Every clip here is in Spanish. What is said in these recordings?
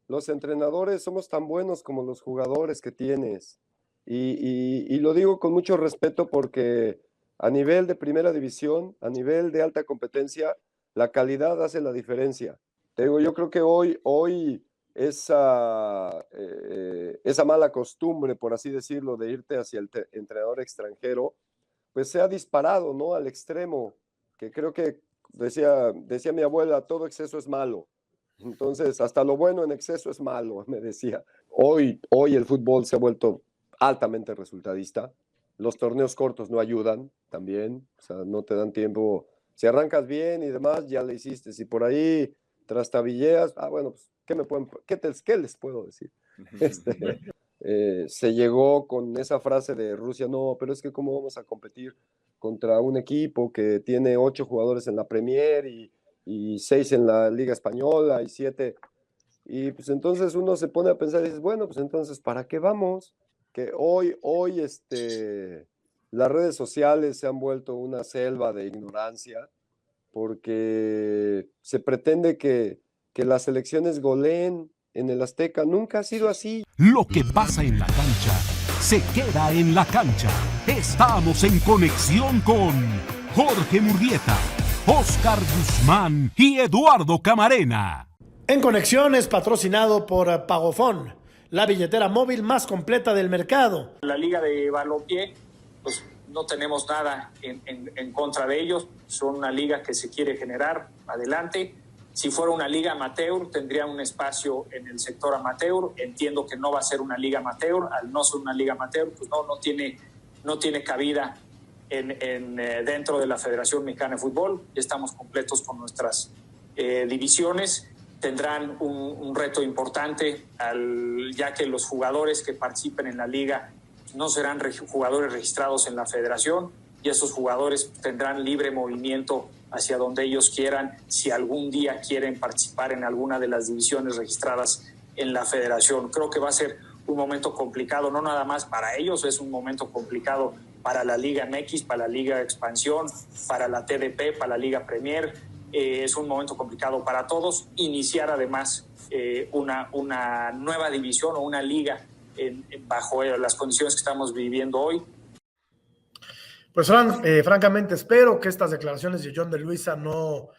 los entrenadores somos tan buenos como los jugadores que tienes. Y lo digo con mucho respeto porque a nivel de primera división, a nivel de alta competencia, la calidad hace la diferencia. Te digo, yo creo que hoy esa mala costumbre, por así decirlo, de irte hacia el entrenador extranjero, pues se ha disparado, ¿no? Al extremo, que creo que decía mi abuela, todo exceso es malo. Entonces, hasta lo bueno en exceso es malo, me decía. Hoy el fútbol se ha vuelto altamente resultadista. Los torneos cortos no ayudan también, o sea, no te dan tiempo. Si arrancas bien y demás, ya le hiciste. Si por ahí trastabilleas, bueno, pues, ¿qué les puedo decir? Se llegó con esa frase de Rusia, no, pero es que cómo vamos a competir contra un equipo que tiene 8 jugadores en la Premier y 6 en la Liga Española y 7. Y pues entonces uno se pone a pensar y dices, bueno, pues entonces, ¿para qué vamos? Que hoy las redes sociales se han vuelto una selva de ignorancia porque se pretende que las selecciones goleen en el Azteca. Nunca ha sido así. Lo que pasa en la cancha se queda en la cancha. Estamos en conexión con Jorge Murrieta, Oscar Guzmán y Eduardo Camarena. En Conexión es patrocinado por Pagofón, la billetera móvil más completa del mercado. La Liga de Balompié, pues no tenemos nada en contra de ellos. Son una liga que se quiere generar adelante. Si fuera una liga amateur, tendría un espacio en el sector amateur. Entiendo que no va a ser una liga amateur. Al no ser una liga amateur, pues no tiene cabida dentro de la Federación Mexicana de Fútbol. Ya estamos completos con nuestras divisiones. Tendrán un reto importante, ya que los jugadores que participen en la liga no serán jugadores registrados en la federación y esos jugadores tendrán libre movimiento hacia donde ellos quieran, si algún día quieren participar en alguna de las divisiones registradas en la federación. Creo que va a ser un momento complicado, no nada más para ellos, es un momento complicado para la Liga MX, para la Liga Expansión, para la TDP, para la Liga Premier. Es un momento complicado para todos. Iniciar además una nueva división o una liga bajo las condiciones que estamos viviendo hoy. Pues francamente espero que estas declaraciones de John de Luisa no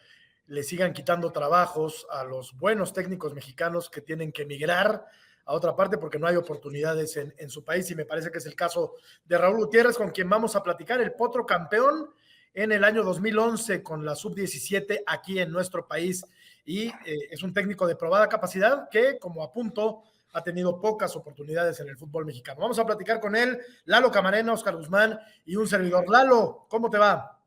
le sigan quitando trabajos a los buenos técnicos mexicanos que tienen que emigrar a otra parte porque no hay oportunidades en su país, y me parece que es el caso de Raúl Gutiérrez, con quien vamos a platicar, el Potro campeón en el año 2011 con la sub-17 aquí en nuestro país, y es un técnico de probada capacidad que, como apunto, ha tenido pocas oportunidades en el fútbol mexicano. Vamos a platicar con él, Lalo Camarena, Oscar Guzmán y un servidor. Lalo, ¿cómo te va?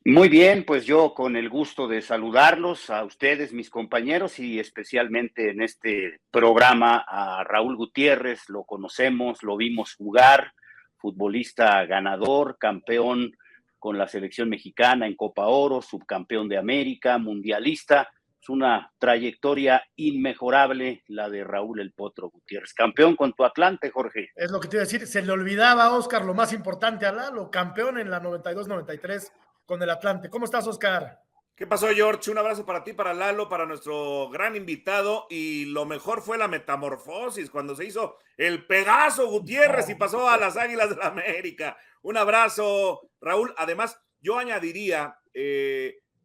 Muy bien, pues yo con el gusto de saludarlos a ustedes, mis compañeros, y especialmente en este programa a Raúl Gutiérrez. Lo conocemos, lo vimos jugar, futbolista ganador, campeón con la selección mexicana en Copa Oro, subcampeón de América, mundialista. Es una trayectoria inmejorable la de Raúl El Potro Gutiérrez. Campeón con tu Atlante, Jorge. Es lo que te iba a decir, se le olvidaba, Oscar, lo más importante a Lalo, campeón en la 92-93 con el Atlante. ¿Cómo estás, Oscar? ¿Qué pasó, George? Un abrazo para ti, para Lalo, para nuestro gran invitado. Y lo mejor fue la metamorfosis cuando se hizo el Pegaso Gutiérrez y pasó a las Águilas de la América. Un abrazo, Raúl. Además, yo añadiría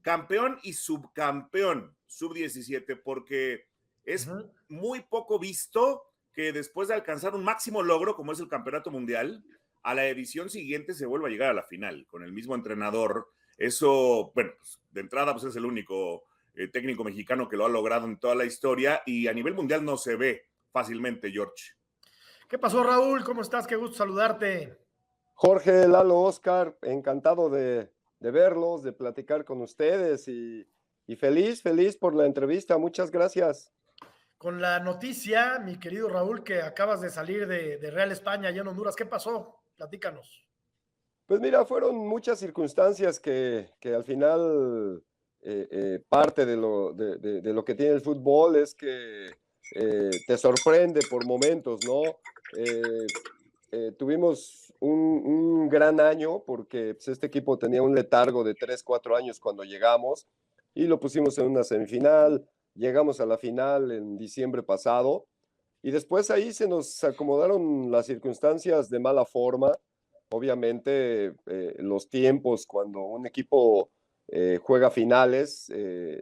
campeón y subcampeón, sub-17, porque es muy poco visto que después de alcanzar un máximo logro, como es el Campeonato Mundial, a la edición siguiente se vuelve a llegar a la final con el mismo entrenador. Eso, bueno, pues, de entrada pues es el único técnico mexicano que lo ha logrado en toda la historia, y a nivel mundial no se ve fácilmente, George. ¿Qué pasó, Raúl? ¿Cómo estás? Qué gusto saludarte. Jorge, Lalo, Oscar, encantado de verlos, de platicar con ustedes y feliz por la entrevista. Muchas gracias. Con la noticia, mi querido Raúl, que acabas de salir de Real España allá en Honduras, ¿qué pasó? Platícanos. Pues mira, fueron muchas circunstancias que al final parte de lo que tiene el fútbol es que te sorprende por momentos, ¿no? Tuvimos un gran año porque pues, este equipo tenía un letargo de 3, 4 años cuando llegamos y lo pusimos en una semifinal, llegamos a la final en diciembre pasado Y después ahí se nos acomodaron las circunstancias de mala forma. Obviamente, los tiempos cuando un equipo juega finales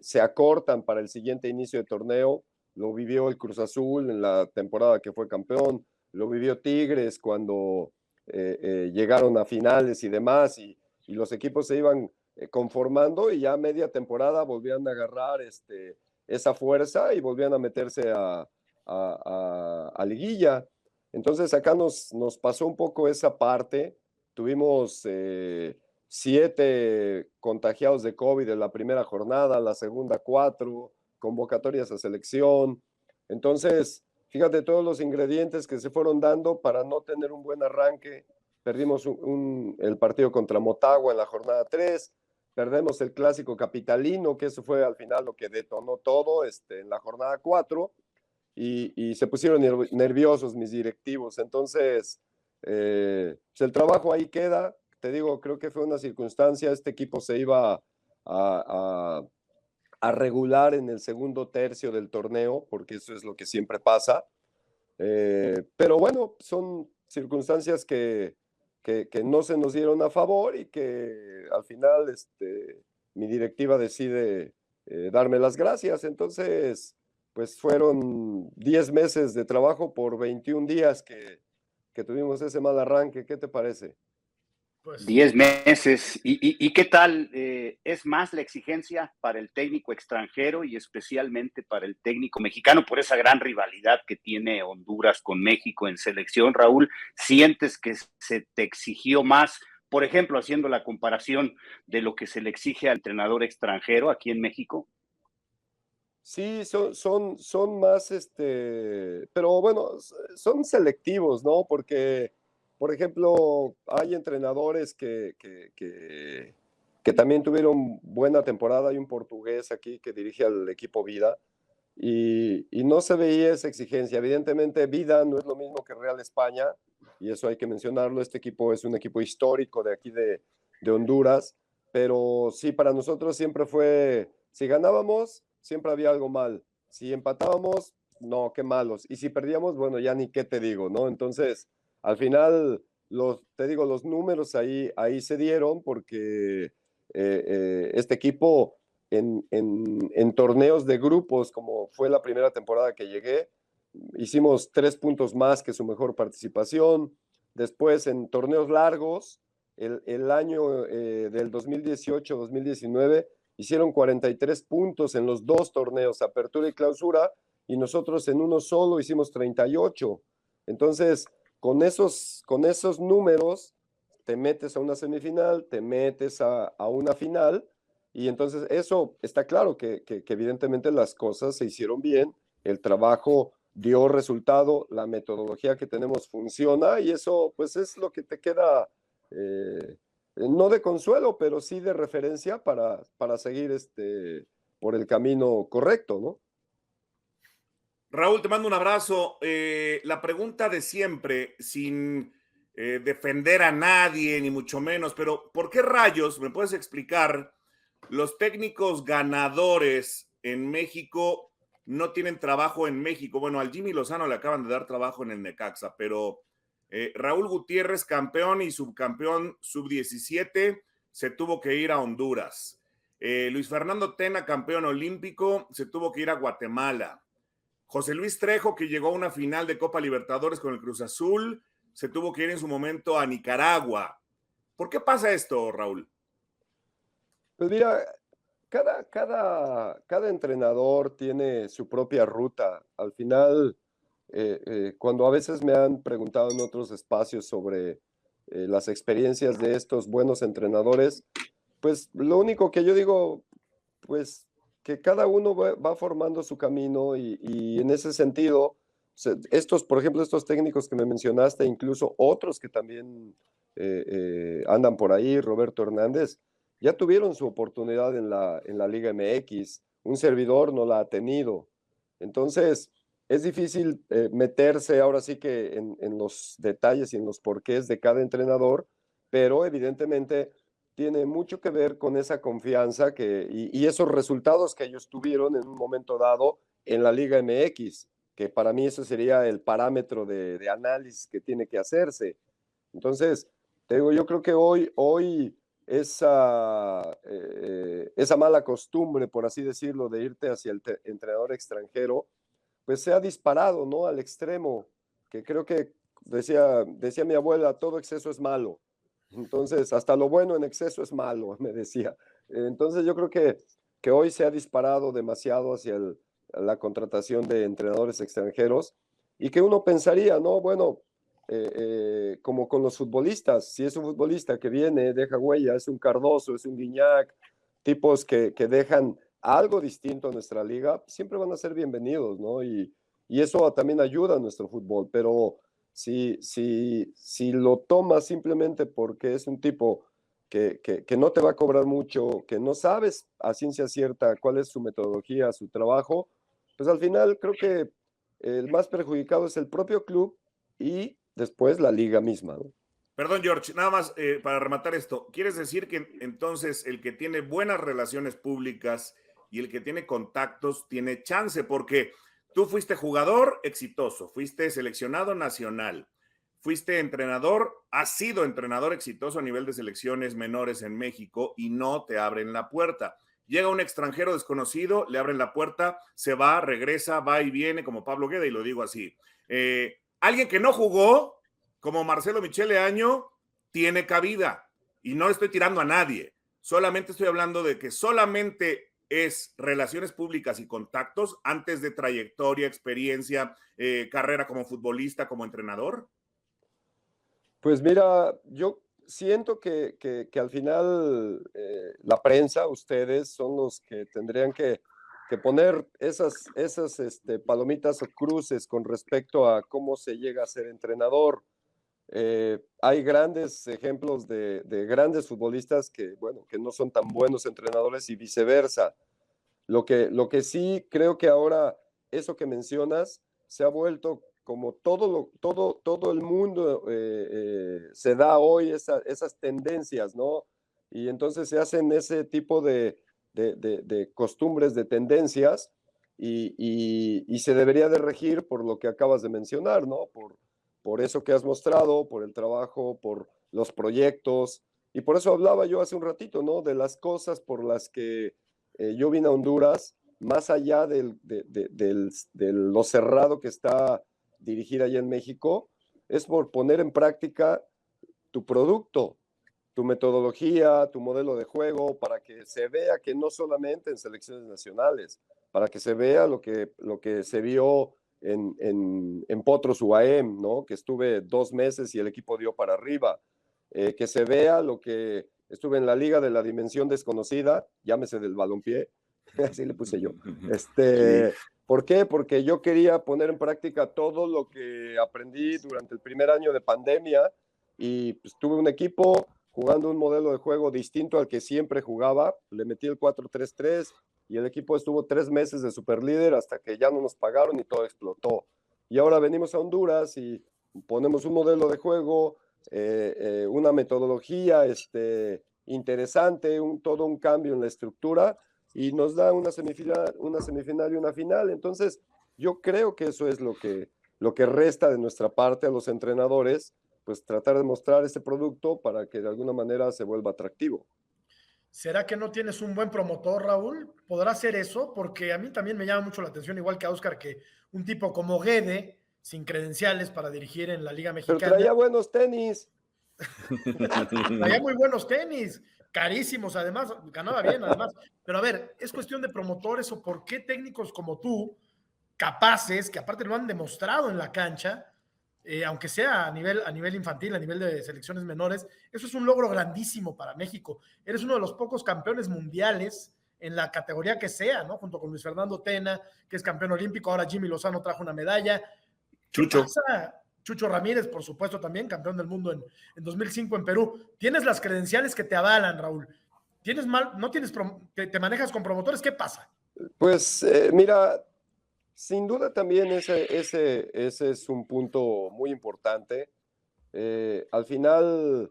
se acortan para el siguiente inicio de torneo. Lo vivió el Cruz Azul en la temporada que fue campeón, lo vivió Tigres cuando llegaron a finales y demás, y los equipos se iban conformando y ya media temporada volvían a agarrar esa fuerza y volvían a meterse a liguilla. Entonces acá nos pasó un poco esa parte. Tuvimos 7 contagiados de COVID en la primera jornada, la segunda 4, convocatorias a selección. Entonces, fíjate todos los ingredientes que se fueron dando para no tener un buen arranque. Perdimos el partido contra Motagua en la jornada 3, perdemos el clásico capitalino, que eso fue al final lo que detonó todo en la jornada 4, y se pusieron nerviosos mis directivos. Entonces, pues el trabajo ahí queda. Te digo, creo que fue una circunstancia. Este equipo se iba a regular en el segundo tercio del torneo, porque eso es lo que siempre pasa. Pero bueno, son circunstancias que no se nos dieron a favor y que al final mi directiva decide darme las gracias. Entonces, pues fueron 10 meses de trabajo por 21 días que tuvimos ese mal arranque. ¿Qué te parece? Pues 10 meses. ¿Y qué tal? ¿Es más la exigencia para el técnico extranjero y especialmente para el técnico mexicano por esa gran rivalidad que tiene Honduras con México en selección, Raúl? ¿Sientes que se te exigió más, por ejemplo, haciendo la comparación de lo que se le exige al entrenador extranjero aquí en México? Sí, son más, pero bueno, son selectivos, ¿no? Porque, por ejemplo, hay entrenadores que también tuvieron buena temporada. Hay un portugués aquí que dirige al equipo Vida y no se veía esa exigencia. Evidentemente, Vida no es lo mismo que Real España, y eso hay que mencionarlo. Este equipo es un equipo histórico de aquí de Honduras, pero sí, para nosotros siempre fue, si ganábamos, siempre había algo mal. Si empatábamos, no, qué malos. Y si perdíamos, bueno, ya ni qué te digo, ¿no? Entonces, al final, te digo, los números ahí se dieron porque este equipo en torneos de grupos, como fue la primera temporada que llegué, hicimos 3 puntos más que su mejor participación. Después, en torneos largos, el año del 2018-2019, hicieron 43 puntos en los 2 torneos, apertura y clausura, y nosotros en uno solo hicimos 38. Entonces, con esos números, te metes a una semifinal, te metes a una final, y entonces eso está claro que evidentemente las cosas se hicieron bien, el trabajo dio resultado, la metodología que tenemos funciona, y eso pues es lo que te queda, no de consuelo, pero sí de referencia para seguir por el camino correcto, ¿no? Raúl, te mando un abrazo. La pregunta de siempre, sin defender a nadie, ni mucho menos, pero ¿por qué rayos, me puedes explicar, los técnicos ganadores en México no tienen trabajo en México? Bueno, al Jimmy Lozano le acaban de dar trabajo en el Necaxa, pero Raúl Gutiérrez, campeón y subcampeón sub-17, se tuvo que ir a Honduras. Luis Fernando Tena, campeón olímpico, se tuvo que ir a Guatemala. José Luis Trejo, que llegó a una final de Copa Libertadores con el Cruz Azul, se tuvo que ir en su momento a Nicaragua. ¿Por qué pasa esto, Raúl? Pues mira, cada entrenador tiene su propia ruta. Al final, cuando a veces me han preguntado en otros espacios sobre las experiencias de estos buenos entrenadores, pues lo único que yo digo, pues que cada uno va formando su camino, y en ese sentido, por ejemplo, estos técnicos que me mencionaste, incluso otros que también andan por ahí, Roberto Hernández, ya tuvieron su oportunidad en la Liga MX, un servidor no la ha tenido. Entonces, es difícil meterse ahora sí que en los detalles y en los porqués de cada entrenador, pero evidentemente tiene mucho que ver con esa confianza y esos resultados que ellos tuvieron en un momento dado en la Liga MX. que para mí eso sería el parámetro de análisis que tiene que hacerse. Entonces, te digo, yo creo que hoy esa mala costumbre, por así decirlo, de irte hacia el entrenador extranjero, pues se ha disparado, ¿no? Al extremo, que creo que decía mi abuela, todo exceso es malo. Entonces, hasta lo bueno en exceso es malo, me decía. Entonces, yo creo que hoy se ha disparado demasiado hacia la contratación de entrenadores extranjeros y que uno pensaría, ¿no? Bueno, como con los futbolistas, si es un futbolista que viene, deja huella, es un Cardoso, es un Guiñac, tipos que dejan algo distinto a nuestra liga, siempre van a ser bienvenidos, ¿no? Y eso también ayuda a nuestro fútbol, pero si lo tomas simplemente porque es un tipo que no te va a cobrar mucho, que no sabes a ciencia cierta cuál es su metodología, su trabajo, pues al final creo que el más perjudicado es el propio club y después la liga misma, ¿no? Perdón, George, nada más para rematar esto. ¿Quieres decir que entonces el que tiene buenas relaciones públicas y el que tiene contactos tiene chance? Porque tú fuiste jugador exitoso, fuiste seleccionado nacional, fuiste entrenador, has sido entrenador exitoso a nivel de selecciones menores en México y no te abren la puerta. Llega un extranjero desconocido, le abren la puerta, se va, regresa, va y viene, como Pablo Guede, y lo digo así. Alguien que no jugó, como Marcelo Michele Año, tiene cabida. Y no estoy tirando a nadie. Solamente estoy hablando de que solamente es relaciones públicas y contactos antes de trayectoria, experiencia, carrera como futbolista, como entrenador. Pues mira, yo siento que al final la prensa, ustedes, son los que tendrían que poner esas palomitas o cruces con respecto a cómo se llega a ser entrenador. Hay grandes ejemplos de grandes futbolistas que, bueno, que no son tan buenos entrenadores y viceversa. Lo que sí creo que ahora eso que mencionas se ha vuelto como todo el mundo se da hoy esas tendencias, ¿no? Y entonces se hacen ese tipo de costumbres, de tendencias, y se debería de regir por lo que acabas de mencionar, ¿no? Por eso que has mostrado, por el trabajo, por los proyectos, y por eso hablaba yo hace un ratito, ¿no? De las cosas por las que yo vine a Honduras, más allá de lo cerrado que está dirigir allá en México, es por poner en práctica tu producto, tu metodología, tu modelo de juego, para que se vea que no solamente en selecciones nacionales, para que se vea lo que se vio en Potros UAM, ¿no? Que estuve 2 meses y el equipo dio para arriba, que se vea lo que estuve en la liga de la dimensión desconocida, llámese del balompié, así le puse yo. Sí. ¿Por qué? Porque yo quería poner en práctica todo lo que aprendí durante el primer año de pandemia y pues, tuve un equipo jugando un modelo de juego distinto al que siempre jugaba. Le metí el 4-3-3 y el equipo estuvo 3 meses de superlíder hasta que ya no nos pagaron y todo explotó. Y ahora venimos a Honduras y ponemos un modelo de juego, una metodología interesante, todo un cambio en la estructura y nos da una semifinal y una final. Entonces, yo creo que eso es lo que resta de nuestra parte a los entrenadores, pues tratar de mostrar ese producto para que de alguna manera se vuelva atractivo. ¿Será que no tienes un buen promotor, Raúl? ¿Podrá ser eso? Porque a mí también me llama mucho la atención, igual que a Oscar, que un tipo como Guede, sin credenciales para dirigir en la Liga Pero Mexicana. traía buenos tenis. Traía muy buenos tenis, carísimos además, ganaba bien además. Pero a ver, es cuestión de promotores o por qué técnicos como tú, capaces, que aparte lo han demostrado en la cancha, aunque sea a nivel infantil, a nivel de selecciones menores, eso es un logro grandísimo para México. Eres uno de los pocos campeones mundiales en la categoría que sea, ¿no? Junto con Luis Fernando Tena, que es campeón olímpico, ahora Jimmy Lozano trajo una medalla. Chucho. ¿Qué pasa? Chucho Ramírez, por supuesto, también campeón del mundo en 2005 en Perú. Tienes las credenciales que te avalan, Raúl. Te manejas con promotores, ¿qué pasa? Pues mira, sin duda también ese es un punto muy importante. Al final,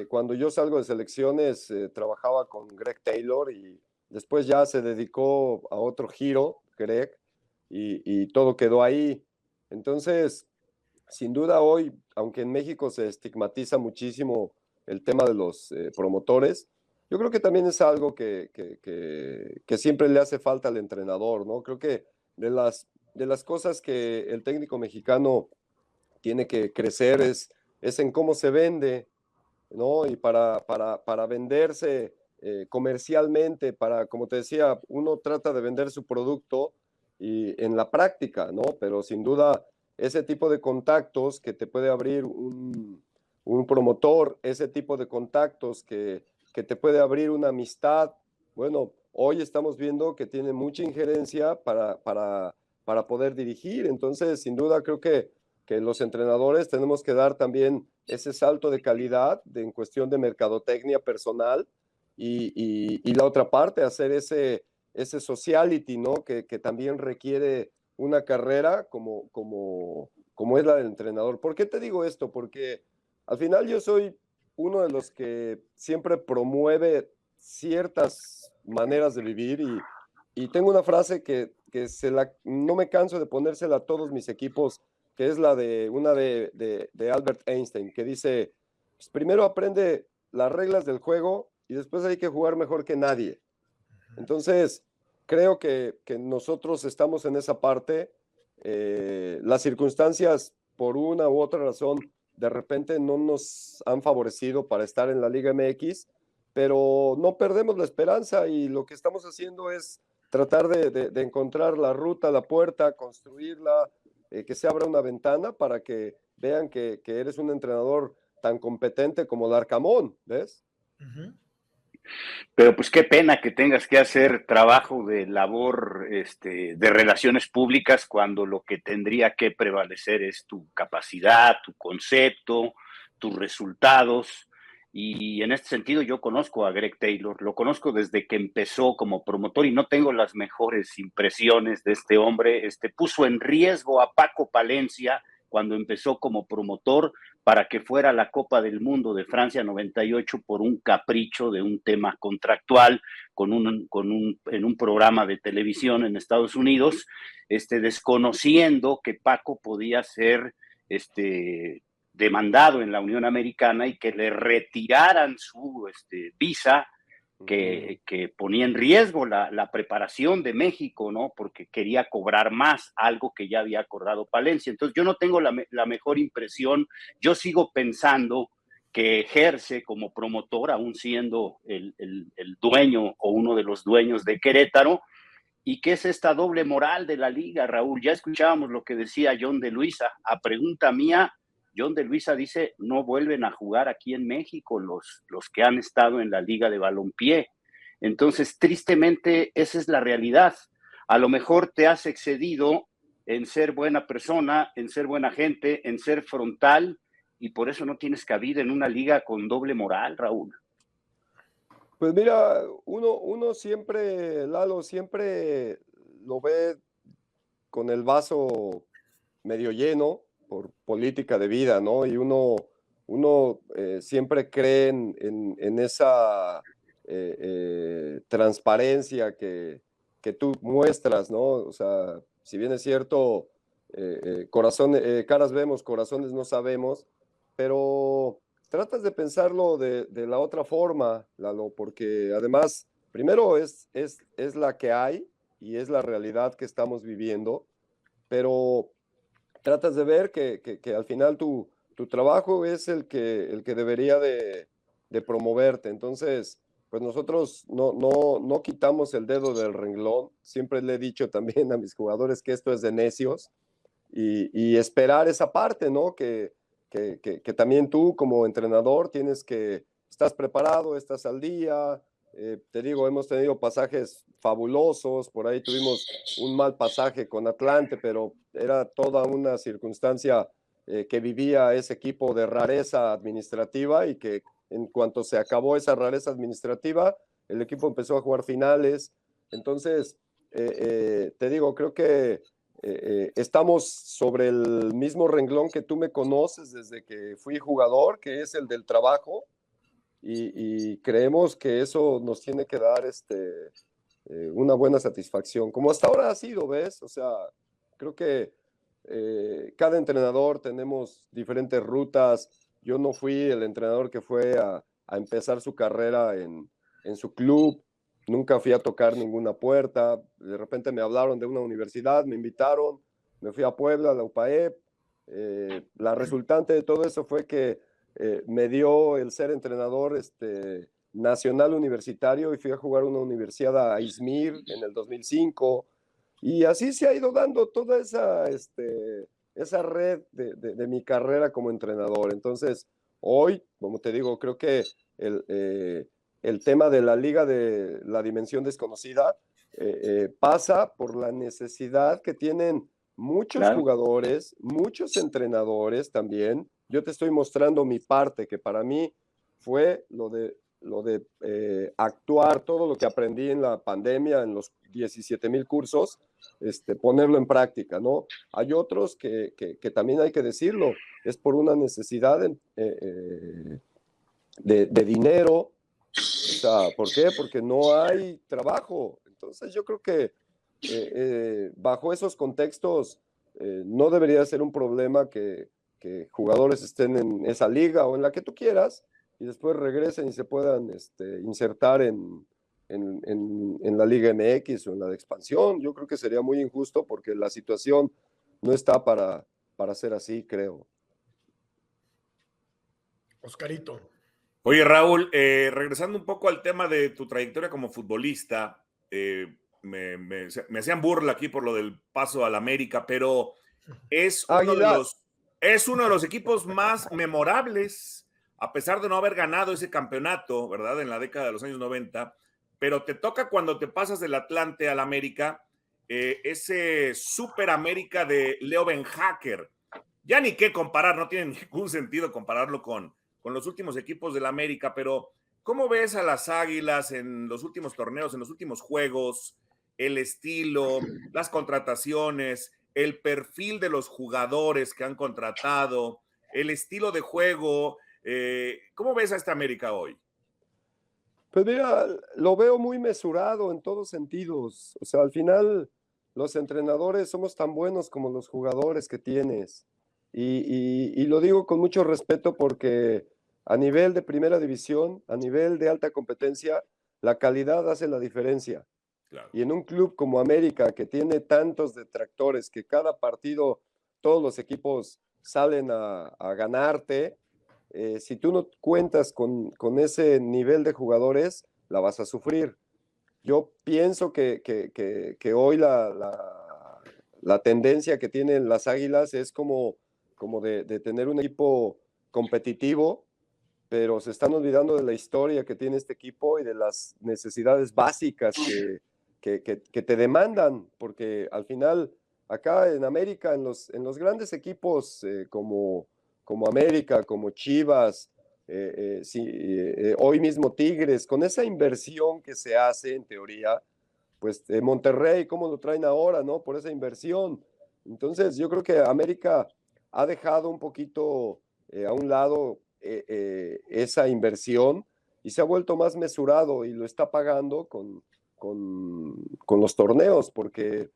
cuando yo salgo de selecciones, trabajaba con Greg Taylor y después ya se dedicó a otro giro, Greg, y todo quedó ahí. Entonces, sin duda hoy, aunque en México se estigmatiza muchísimo el tema de los promotores, yo creo que también es algo que siempre le hace falta al entrenador, ¿no? Creo que de las cosas que el técnico mexicano tiene que crecer es en cómo se vende, ¿no? Y para venderse comercialmente, como te decía, uno trata de vender su producto y en la práctica, ¿no? Pero sin duda, ese tipo de contactos que te puede abrir un promotor, ese tipo de contactos que te puede abrir una amistad, bueno, hoy estamos viendo que tiene mucha injerencia para poder dirigir. Entonces, sin duda, creo que los entrenadores tenemos que dar también ese salto de calidad en cuestión de mercadotecnia personal y la otra parte, hacer ese sociality, ¿no? Que también requiere una carrera como es la del entrenador. ¿Por qué te digo esto? Porque al final yo soy uno de los que siempre promueve ciertas maneras de vivir y tengo una frase que no me canso de ponérsela a todos mis equipos, que es una de Albert Einstein, que dice, pues primero aprende las reglas del juego y después hay que jugar mejor que nadie. Entonces, creo que nosotros estamos en esa parte. Las circunstancias, por una u otra razón, de repente no nos han favorecido para estar en la Liga MX, pero no perdemos la esperanza y lo que estamos haciendo es tratar de encontrar la ruta, la puerta, construirla, que se abra una ventana para que vean que eres un entrenador tan competente como Larcamón, ¿ves? Uh-huh. Pero pues qué pena que tengas que hacer trabajo de labor de relaciones públicas cuando lo que tendría que prevalecer es tu capacidad, tu concepto, tus resultados. Y en este sentido yo conozco a Greg Taylor, lo conozco desde que empezó como promotor y no tengo las mejores impresiones de este hombre. Puso en riesgo a Paco Palencia cuando empezó como promotor para que fuera la Copa del Mundo de Francia 98 por un capricho de un tema contractual en un programa de televisión en Estados Unidos, desconociendo que Paco podía ser demandado en la Unión Americana y que le retiraran su visa que ponía en riesgo la preparación de México, ¿no? Porque quería cobrar más, algo que ya había acordado Palencia. Entonces yo no tengo la mejor impresión. Yo sigo pensando que ejerce como promotor, aún siendo el dueño o uno de los dueños de Querétaro, y que es esta doble moral de la liga, Raúl. Ya escuchábamos lo que decía John de Luisa. A pregunta mía, John de Luisa dice, no vuelven a jugar aquí en México los que han estado en la liga de balompié. Entonces, tristemente, esa es la realidad. A lo mejor te has excedido en ser buena persona, en ser buena gente, en ser frontal, y por eso no tienes cabida en una liga con doble moral, Raúl. Pues mira, uno siempre, Lalo, siempre lo ve con el vaso medio lleno por política de vida, ¿no? Y uno siempre cree en esa transparencia que tú muestras, ¿no? O sea, si bien es cierto, caras vemos, corazones no sabemos, pero tratas de pensarlo de la otra forma, Lalo, porque además, primero es la que hay y es la realidad que estamos viviendo, pero tratas de ver que al final tu trabajo es el que debería de promoverte. Entonces, pues nosotros no quitamos el dedo del renglón. Siempre le he dicho también a mis jugadores que esto es de necios y esperar esa parte, ¿no? Que también tú como entrenador estás preparado, estás al día. Te digo, hemos tenido pasajes fabulosos, por ahí tuvimos un mal pasaje con Atlante, pero era toda una circunstancia que vivía ese equipo de rareza administrativa y que en cuanto se acabó esa rareza administrativa, el equipo empezó a jugar finales. Entonces, te digo, creo que estamos sobre el mismo renglón que tú me conoces desde que fui jugador, que es el del trabajo, y creemos que eso nos tiene que dar una buena satisfacción, como hasta ahora ha sido, ¿ves? O sea, Creo que cada entrenador tenemos diferentes rutas. Yo no fui el entrenador que fue a empezar su carrera en su club, nunca fui a tocar ninguna puerta. De repente me hablaron de una universidad, me invitaron, me fui a Puebla, a la UPAEP. La resultante de todo eso fue que me dio el ser entrenador nacional universitario y fui a jugar una universidad a Izmir en el 2005. Y así se ha ido dando toda esa red de mi carrera como entrenador. Entonces, hoy, como te digo, creo que el tema de la liga de la dimensión desconocida pasa por la necesidad que tienen muchos jugadores, muchos entrenadores también. Yo te estoy mostrando mi parte, que para mí fue lo de actuar, todo lo que aprendí en la pandemia, en los 17,000 cursos, ponerlo en práctica, ¿no? Hay otros que también hay que decirlo, es por una necesidad de dinero. O sea, ¿por qué? Porque no hay trabajo. Entonces yo creo que bajo esos contextos no debería ser un problema que jugadores estén en esa liga o en la que tú quieras y después regresen y se puedan insertar en la Liga MX o en la de expansión. Yo creo que sería muy injusto porque la situación no está para ser así, creo. Oscarito. Oye, Raúl, regresando un poco al tema de tu trayectoria como futbolista, me hacían burla aquí por lo del paso al América, pero es uno de los equipos más memorables, a pesar de no haber ganado ese campeonato, ¿verdad? En la década de los años 90, pero te toca cuando te pasas del Atlante al América, ese Super América de Leo Benhacker. Ya ni qué comparar, no tiene ningún sentido compararlo con los últimos equipos del América, pero ¿cómo ves a las Águilas en los últimos torneos, en los últimos juegos? El estilo, las contrataciones, el perfil de los jugadores que han contratado, el estilo de juego. ¿Cómo ves a esta América hoy? Pues mira, lo veo muy mesurado en todos sentidos. O sea, al final los entrenadores somos tan buenos como los jugadores que tienes. Y lo digo con mucho respeto porque a nivel de primera división, a nivel de alta competencia, la calidad hace la diferencia. Claro. Y en un club como América, que tiene tantos detractores, que cada partido todos los equipos salen a ganarte, si tú no cuentas con ese nivel de jugadores, la vas a sufrir. Yo pienso que hoy la tendencia que tienen las Águilas es como de tener un equipo competitivo, pero se están olvidando de la historia que tiene este equipo y de las necesidades básicas que te demandan, porque al final acá en América, en los grandes equipos como América, como Chivas, hoy mismo Tigres, con esa inversión que se hace en teoría, pues Monterrey, ¿cómo lo traen ahora, no? Por esa inversión. Entonces yo creo que América ha dejado un poquito a un lado esa inversión y se ha vuelto más mesurado y lo está pagando con los torneos, porque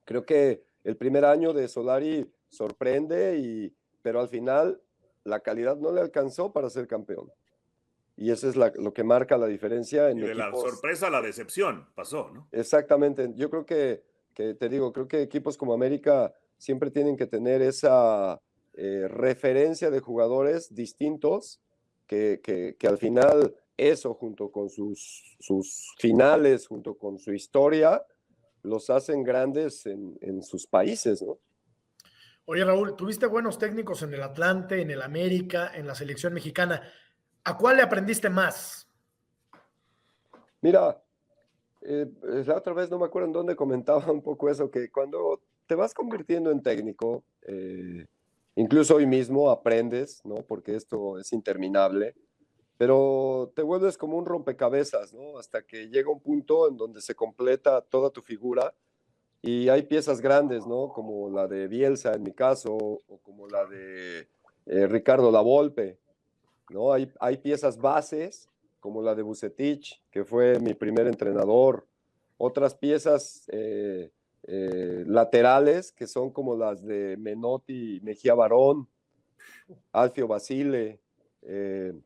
creo que el primer año de Solari sorprende, pero al final la calidad no le alcanzó para ser campeón. Y eso es lo que marca la diferencia. Y de la sorpresa a la decepción pasó, ¿no? Exactamente. Yo creo que te digo, creo que equipos como América siempre tienen que tener esa referencia de jugadores distintos que al final eso, junto con sus finales, junto con su historia, los hacen grandes en sus países, ¿no? Oye, Raúl, tuviste buenos técnicos en el Atlante, en el América, en la selección mexicana. ¿A cuál le aprendiste más? Mira, la otra vez no me acuerdo en dónde comentaba un poco eso, que cuando te vas convirtiendo en técnico, incluso hoy mismo aprendes, ¿no? Porque esto es interminable, pero te vuelves como un rompecabezas, ¿no? Hasta que llega un punto en donde se completa toda tu figura y hay piezas grandes, ¿no? Como la de Bielsa en mi caso, o como la de Ricardo Lavolpe, ¿no? Hay piezas bases, como la de Vucetich, que fue mi primer entrenador, otras piezas laterales que son como las de Menotti, Mejía Barón, Alfio Basile.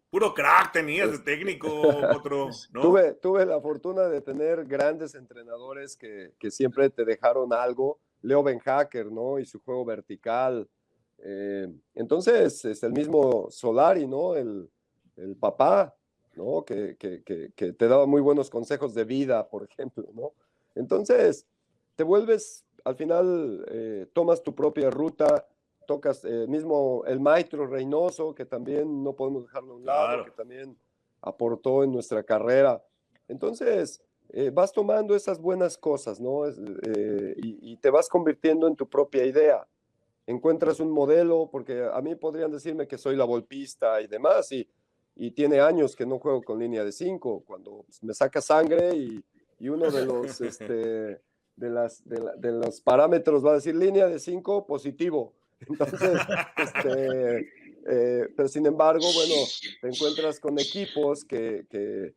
Puro crack tenías de técnico, otro, ¿no? Tuve la fortuna de tener grandes entrenadores que siempre te dejaron algo. Leo Benhacker, ¿no? Y su juego vertical. Entonces, es el mismo Solari, ¿no? El papá, ¿no? Que te daba muy buenos consejos de vida, por ejemplo, ¿no? Entonces, te vuelves, al final, tomas tu propia ruta, tocas mismo el maestro Reynoso, que también no podemos dejarlo a un lado, Claro. que también aportó en nuestra carrera. Entonces, vas tomando esas buenas cosas, ¿no? Y te vas convirtiendo en tu propia idea. Encuentras un modelo, porque a mí podrían decirme que soy la volpista y demás, y tiene años que no juego con línea de 5, cuando me saca sangre y uno de los, de los parámetros va a decir línea de 5 positivo. Entonces, pero sin embargo, bueno, te encuentras con equipos que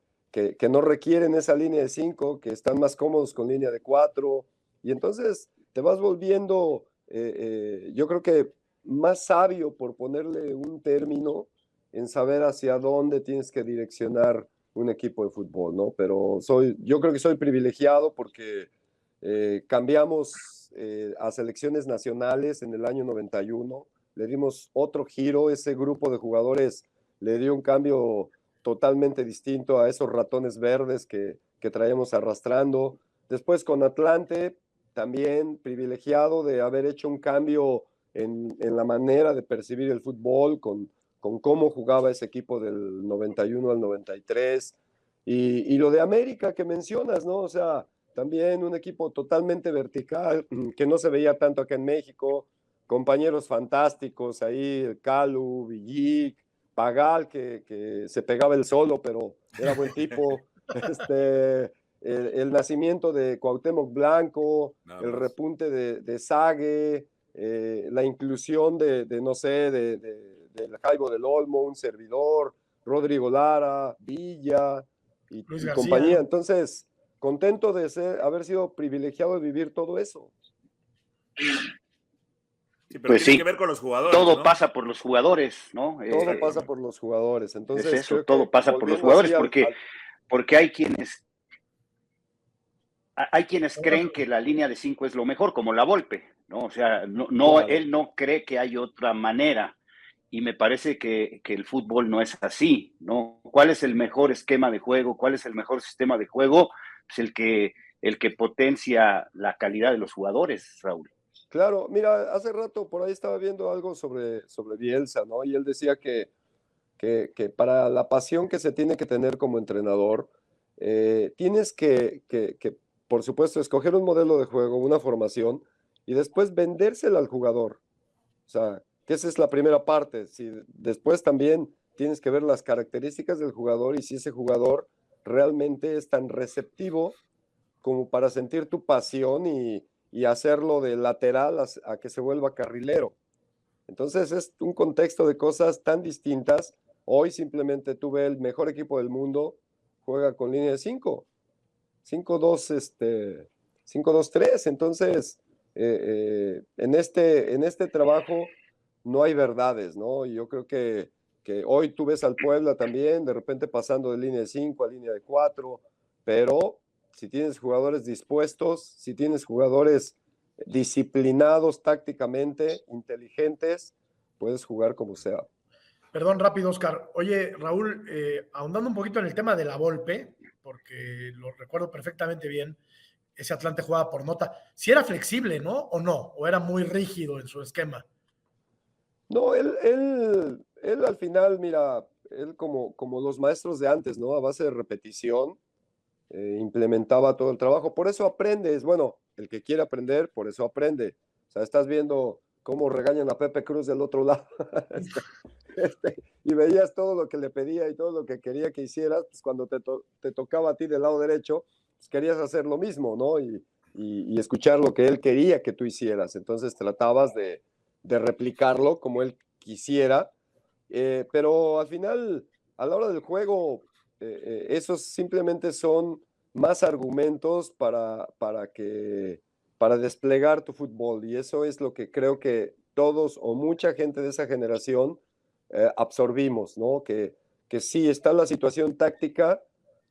no requieren esa línea de 5, que están más cómodos con línea de 4, y entonces te vas volviendo, yo creo que más sabio, por ponerle un término, en saber hacia dónde tienes que direccionar un equipo de fútbol, ¿no? Pero yo creo que soy privilegiado porque cambiamos a selecciones nacionales en el año 91, le dimos otro giro, ese grupo de jugadores le dio un cambio totalmente distinto a esos ratones verdes que traíamos arrastrando. Después con Atlante, también privilegiado de haber hecho un cambio en la manera de percibir el fútbol, con cómo jugaba ese equipo del 91 al 93. Y lo de América que mencionas, ¿no? O sea, también un equipo totalmente vertical, que no se veía tanto acá en México, compañeros fantásticos ahí, el Calu, Villic, Pagal, que se pegaba el solo, pero era buen tipo. El nacimiento de Cuauhtémoc Blanco, el repunte de Sague, la inclusión no sé, del Jaibo del Olmo, un servidor, Rodrigo Lara, Villa y compañía. Entonces, contento de haber sido privilegiado de vivir todo eso. Sí, pero pues tiene que ver con los jugadores. Todo ¿no? pasa por los jugadores, ¿no? Todo pasa por los jugadores. Entonces, es eso, todo pasa por los jugadores, porque hay quienes creen que la línea de 5 es lo mejor, como la Volpe, ¿no? O sea, claro. Él no cree que hay otra manera. Y me parece que el fútbol no es así, ¿no? ¿Cuál es el mejor esquema de juego? ¿Cuál es el mejor sistema de juego? Pues el que potencia la calidad de los jugadores, Raúl. Claro, mira, hace rato por ahí estaba viendo algo sobre Bielsa, ¿no? Y él decía que para la pasión que se tiene que tener como entrenador, tienes que, por supuesto, escoger un modelo de juego, una formación, y después vendérsela al jugador. O sea, que esa es la primera parte. Si después también tienes que ver las características del jugador y si ese jugador realmente es tan receptivo como para sentir tu pasión y hacerlo de lateral a que se vuelva carrilero. Entonces es un contexto de cosas tan distintas. Hoy simplemente tú ves el mejor equipo del mundo, juega con línea de 5, 5-2, 5-2-3. Entonces, en este trabajo no hay verdades, ¿no? Y yo creo que hoy tú ves al Puebla también, de repente pasando de línea de 5 a línea de 4, pero si tienes jugadores dispuestos, si tienes jugadores disciplinados tácticamente, inteligentes, puedes jugar como sea. Perdón, rápido, Oscar. Oye, Raúl, ahondando un poquito en el tema de la Volpe, porque lo recuerdo perfectamente bien, ese Atlante jugaba por nota. ¿Si era flexible, no? ¿O no? ¿O era muy rígido en su esquema? No, él al final, mira, él como los maestros de antes, ¿no? A base de repetición, implementaba todo el trabajo. Por eso aprendes, bueno, el que quiere aprender, por eso aprende. O sea, estás viendo cómo regañan a Pepe Cruz del otro lado. Y veías todo lo que le pedía y todo lo que quería que hicieras, pues cuando te tocaba a ti del lado derecho, pues querías hacer lo mismo, ¿no? Y escuchar lo que él quería que tú hicieras. Entonces tratabas de replicarlo como él quisiera, pero al final, a la hora del juego, esos simplemente son más argumentos para que para desplegar tu fútbol. Y eso es lo que creo que todos o mucha gente de esa generación absorbimos, ¿no? Que sí está la situación táctica,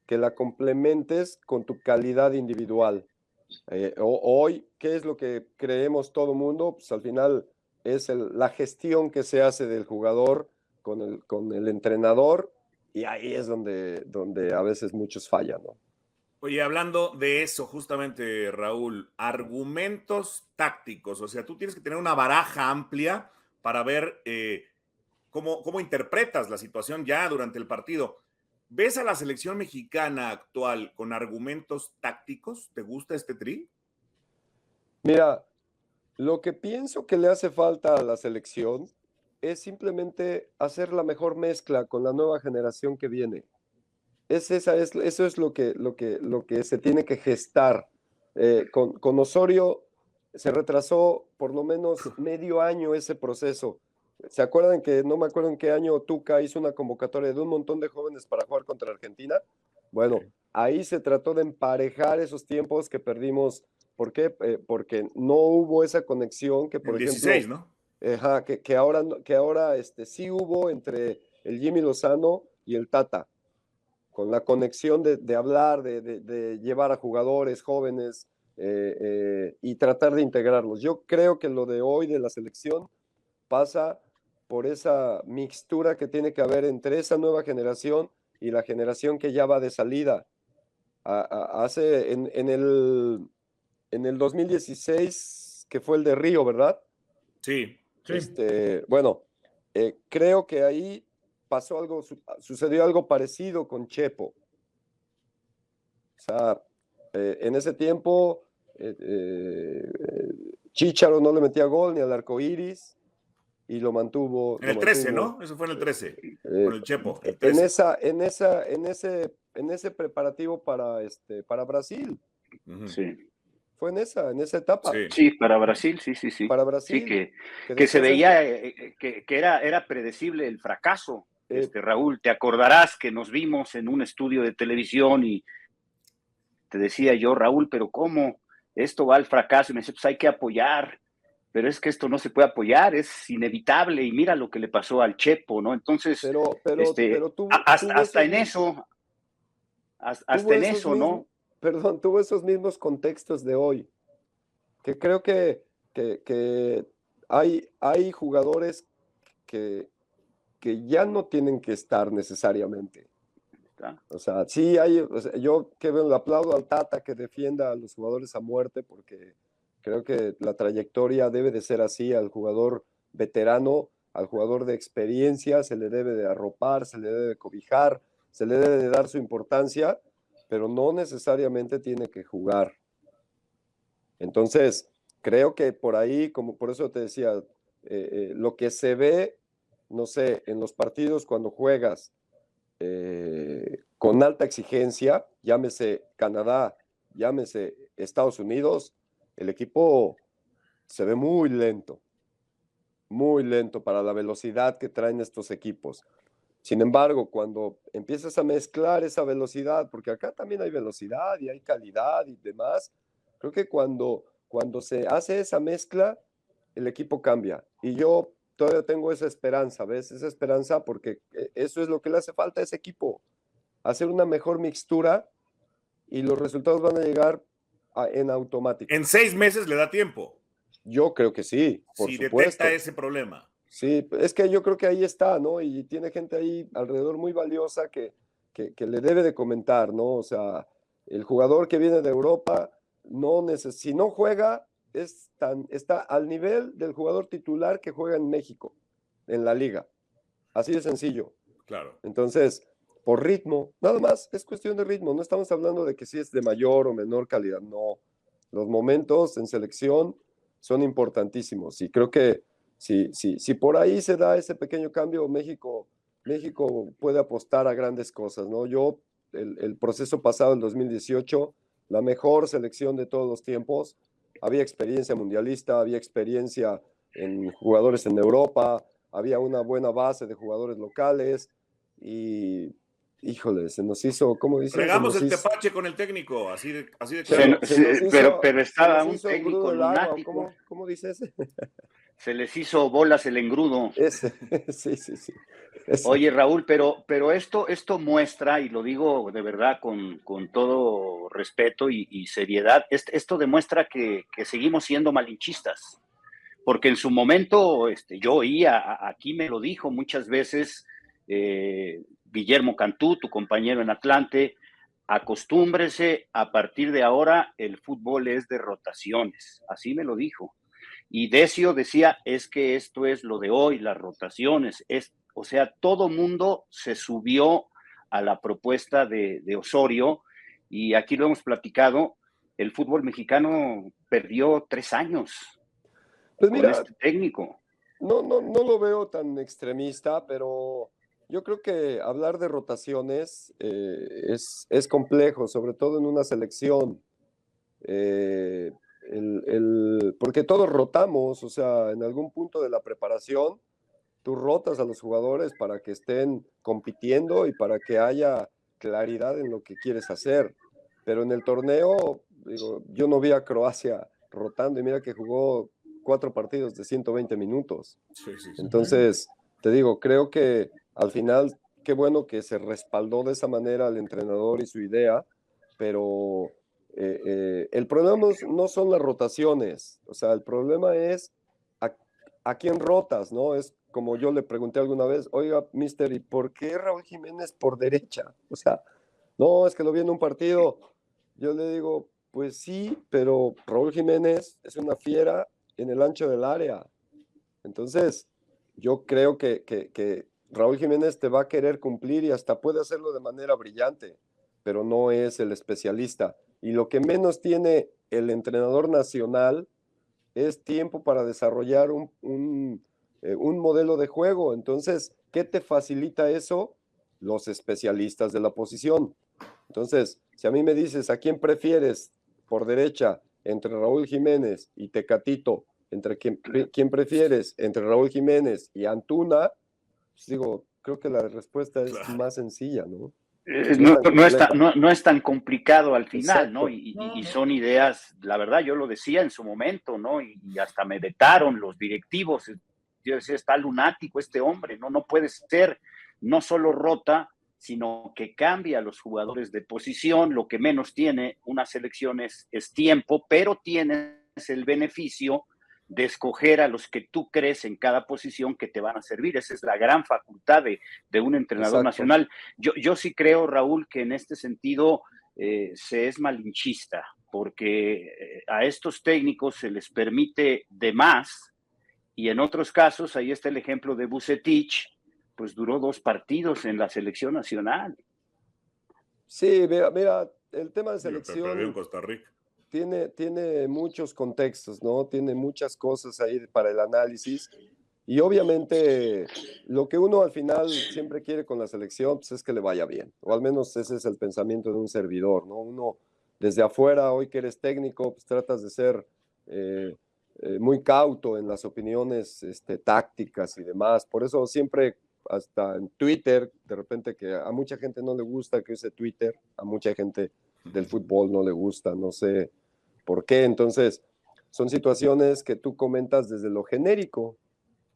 que la complementes con tu calidad individual. Hoy, ¿qué es lo que creemos todo mundo? Pues al final es la gestión que se hace del jugador con el entrenador, y ahí es donde a veces muchos fallan, ¿no? Oye, hablando de eso, justamente, Raúl, argumentos tácticos, o sea, tú tienes que tener una baraja amplia para ver cómo interpretas la situación ya durante el partido. ¿Ves a la selección mexicana actual con argumentos tácticos? ¿Te gusta este tri? Mira, lo que pienso que le hace falta a la selección es simplemente hacer la mejor mezcla con la nueva generación que viene. Eso es lo que se tiene que gestar. Con Osorio se retrasó por lo menos medio año ese proceso. ¿Se acuerdan que no me acuerdo en qué año Tuca hizo una convocatoria de un montón de jóvenes para jugar contra Argentina? Bueno, ahí se trató de emparejar esos tiempos que perdimos. ¿Por qué? Porque no hubo esa conexión que, por El ejemplo, 16, ¿no? que ahora sí hubo entre el Jimmy Lozano y el Tata, con la conexión de hablar, de llevar a jugadores jóvenes y tratar de integrarlos. Yo creo que lo de hoy de la selección pasa por esa mixtura que tiene que haber entre esa nueva generación y la generación que ya va de salida. En el 2016, que fue el de Río, ¿verdad? Sí. Sí. Bueno, creo que ahí sucedió algo parecido con Chepo. O sea, en ese tiempo Chícharo no le metía gol ni al arco iris y lo mantuvo. En el 13, ¿no? Eso fue en el 13, con el Chepo, el 13. En ese preparativo para Brasil. Sí. Fue en esa etapa. Sí, para Brasil, sí. Para Brasil. Sí, que se veía que era predecible el fracaso. Raúl, te acordarás que nos vimos en un estudio de televisión y te decía yo, Raúl, pero ¿cómo? Esto va al fracaso. Y me decía, pues hay que apoyar, pero es que esto no se puede apoyar, es inevitable. Y mira lo que le pasó al Chepo, ¿no? Entonces, hasta en eso, ¿no? Perdón, tuvo esos mismos contextos de hoy, que creo que hay jugadores que ya no tienen que estar necesariamente. O sea, sí yo que veo, le aplaudo al Tata que defienda a los jugadores a muerte, porque creo que la trayectoria debe de ser así. Al jugador veterano, al jugador de experiencia, se le debe de arropar, se le debe de cobijar, se le debe de dar su importancia, pero no necesariamente tiene que jugar. Entonces, creo que por ahí, como por eso te decía, lo que se ve, no sé, en los partidos cuando juegas con alta exigencia, llámese Canadá, llámese Estados Unidos, el equipo se ve muy lento para la velocidad que traen estos equipos. Sin embargo, cuando empiezas a mezclar esa velocidad, porque acá también hay velocidad y hay calidad y demás, creo que cuando se hace esa mezcla, el equipo cambia. Y yo todavía tengo esa esperanza, ¿ves? Esa esperanza, porque eso es lo que le hace falta a ese equipo, hacer una mejor mixtura, y los resultados van a llegar en automático. En 6 meses le da tiempo. Yo creo que sí, por supuesto. Detecta ese problema. Sí, es que yo creo que ahí está, ¿no? Y tiene gente ahí alrededor muy valiosa que le debe de comentar, ¿no? O sea, el jugador que viene de Europa, si no juega, está al nivel del jugador titular que juega en México, en la liga. Así de sencillo. Claro. Entonces, por ritmo, nada más, es cuestión de ritmo. No estamos hablando de que si es de mayor o menor calidad, no. Los momentos en selección son importantísimos, y creo que si por ahí se da ese pequeño cambio, México puede apostar a grandes cosas, ¿no? El proceso pasado, el 2018, la mejor selección de todos los tiempos, había experiencia mundialista, había experiencia en jugadores en Europa, había una buena base de jugadores locales, y híjole, se nos hizo, ¿cómo dice? Regamos el hizo, tepache con el técnico, así de se, claro. se nos hizo, pero estaba se nos un hizo técnico engrudo el agua, lunático. ¿cómo dice ese? Se les hizo bolas el engrudo. Ese, sí. Ese. Oye, Raúl, pero esto muestra, y lo digo de verdad con todo respeto y seriedad, esto demuestra que seguimos siendo malinchistas. Porque en su momento yo oía, aquí me lo dijo muchas veces Guillermo Cantú, tu compañero en Atlante, acostúmbrese, a partir de ahora el fútbol es de rotaciones, así me lo dijo. Y Decio decía, es que esto es lo de hoy, las rotaciones, o sea, todo mundo se subió a la propuesta de Osorio, y aquí lo hemos platicado, el fútbol mexicano perdió 3 años Pues con mira, este técnico. no lo veo tan extremista, pero yo creo que hablar de rotaciones es complejo, sobre todo en una selección. Eh, porque todos rotamos, o sea, en algún punto de la preparación, tú rotas a los jugadores para que estén compitiendo y para que haya claridad en lo que quieres hacer. Pero en el torneo, digo, yo no vi a Croacia rotando y mira que jugó 4 partidos de 120 minutos. Sí. Entonces, te digo, creo que al final, qué bueno que se respaldó de esa manera al entrenador y su idea, pero el problema no son las rotaciones, o sea, el problema es a quién rotas, ¿no? Es como yo le pregunté alguna vez, oiga, mister, ¿y por qué Raúl Jiménez por derecha? O sea, no, es que lo vi en un partido. Yo le digo, pues sí, pero Raúl Jiménez es una fiera en el ancho del área. Entonces, yo creo que Raúl Jiménez te va a querer cumplir y hasta puede hacerlo de manera brillante, pero no es el especialista. Y lo que menos tiene el entrenador nacional es tiempo para desarrollar un modelo de juego. Entonces, ¿qué te facilita eso? Los especialistas de la posición. Entonces, si a mí me dices, ¿a quién prefieres por derecha entre Raúl Jiménez y Tecatito? ¿Entre quién prefieres? Entre Raúl Jiménez y Antuna, pues digo, creo que la respuesta es más sencilla, ¿no? No es tan complicado al final, Exacto. ¿no? Y son ideas, la verdad, yo lo decía en su momento, ¿no? Y hasta me vetaron los directivos. Yo decía, está lunático este hombre, no puede ser, no solo rota, sino que cambia a los jugadores de posición. Lo que menos tiene una selección es tiempo, pero tienes el beneficio de escoger a los que tú crees en cada posición que te van a servir. Esa es la gran facultad de un entrenador Exacto. nacional. Yo sí creo, Raúl, que en este sentido se es malinchista, porque a estos técnicos se les permite de más, y en otros casos, ahí está el ejemplo de Vucetich, pues duró 2 partidos en la selección nacional. Sí, mira, el tema de selección perdió en Costa Rica. Tiene muchos contextos, ¿no? Tiene muchas cosas ahí para el análisis. Y obviamente lo que uno al final siempre quiere con la selección pues es que le vaya bien. O al menos ese es el pensamiento de un servidor, ¿no? Uno desde afuera, hoy que eres técnico, pues tratas de ser muy cauto en las opiniones tácticas y demás. Por eso siempre, hasta en Twitter, de repente que a mucha gente no le gusta que use Twitter, a mucha gente del fútbol no le gusta, no sé por qué. Entonces, son situaciones que tú comentas desde lo genérico,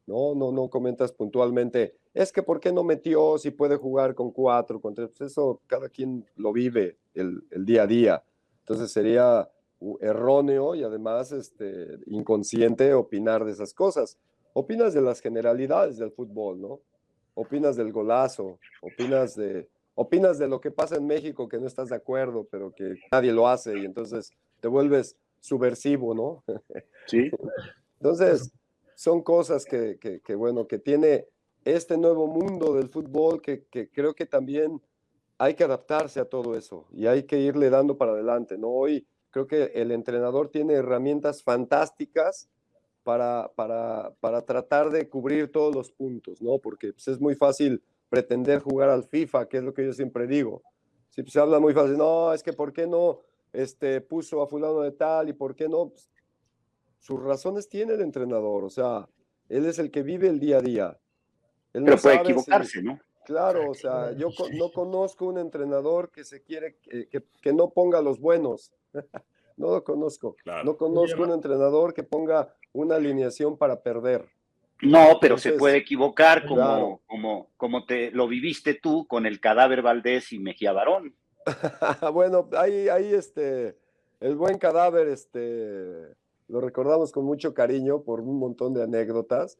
no comentas puntualmente, es que ¿por qué no metió si puede jugar con 4, con 3? Pues eso cada quien lo vive el día a día. Entonces sería erróneo y además inconsciente opinar de esas cosas. Opinas de las generalidades del fútbol, ¿no? Opinas del golazo, opinas de lo que pasa en México que no estás de acuerdo, pero que nadie lo hace y entonces te vuelves subversivo, ¿no? Sí. Entonces, son cosas que bueno, que tiene este nuevo mundo del fútbol que creo que también hay que adaptarse a todo eso y hay que irle dando para adelante, ¿no? Hoy creo que el entrenador tiene herramientas fantásticas para tratar de cubrir todos los puntos, ¿no? Porque pues, es muy fácil pretender jugar al FIFA, que es lo que yo siempre digo. Si pues, se habla muy fácil, no, es que ¿por qué no puso a fulano de tal y por qué no? Pues, sus razones tiene el entrenador, o sea, él es el que vive el día a día. Él Pero no puede sabe equivocarse, ¿no? Claro, o sea, no conozco un entrenador que se quiere, que no ponga los buenos. No lo conozco. Claro. No conozco un entrenador que ponga una alineación para perder. No, pero se Entonces, puede equivocar claro. como te lo viviste tú con el Cadáver Valdés y Mejía Barón. Bueno, ahí el buen Cadáver, lo recordamos con mucho cariño por un montón de anécdotas.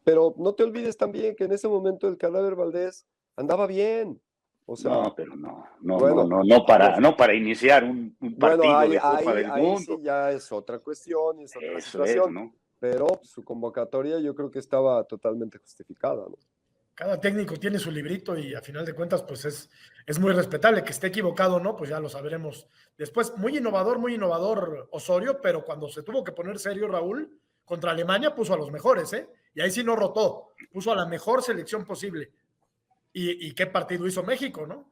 Pero no te olvides también que en ese momento el Cadáver Valdés andaba bien. O sea, No, pero no bueno, para iniciar un bueno, partido de Copa del ahí sí Mundo. ya es otra cuestión y es otra Eso es, situación. ¿no? Pero su convocatoria yo creo que estaba totalmente justificada, ¿no? Cada técnico tiene su librito y a final de cuentas, pues es muy respetable. Que esté equivocado o no, pues ya lo sabremos después. Muy innovador Osorio, pero cuando se tuvo que poner serio Raúl, contra Alemania puso a los mejores, ¿eh? Y ahí sí no rotó, puso a la mejor selección posible. ¿Y qué partido hizo México, no?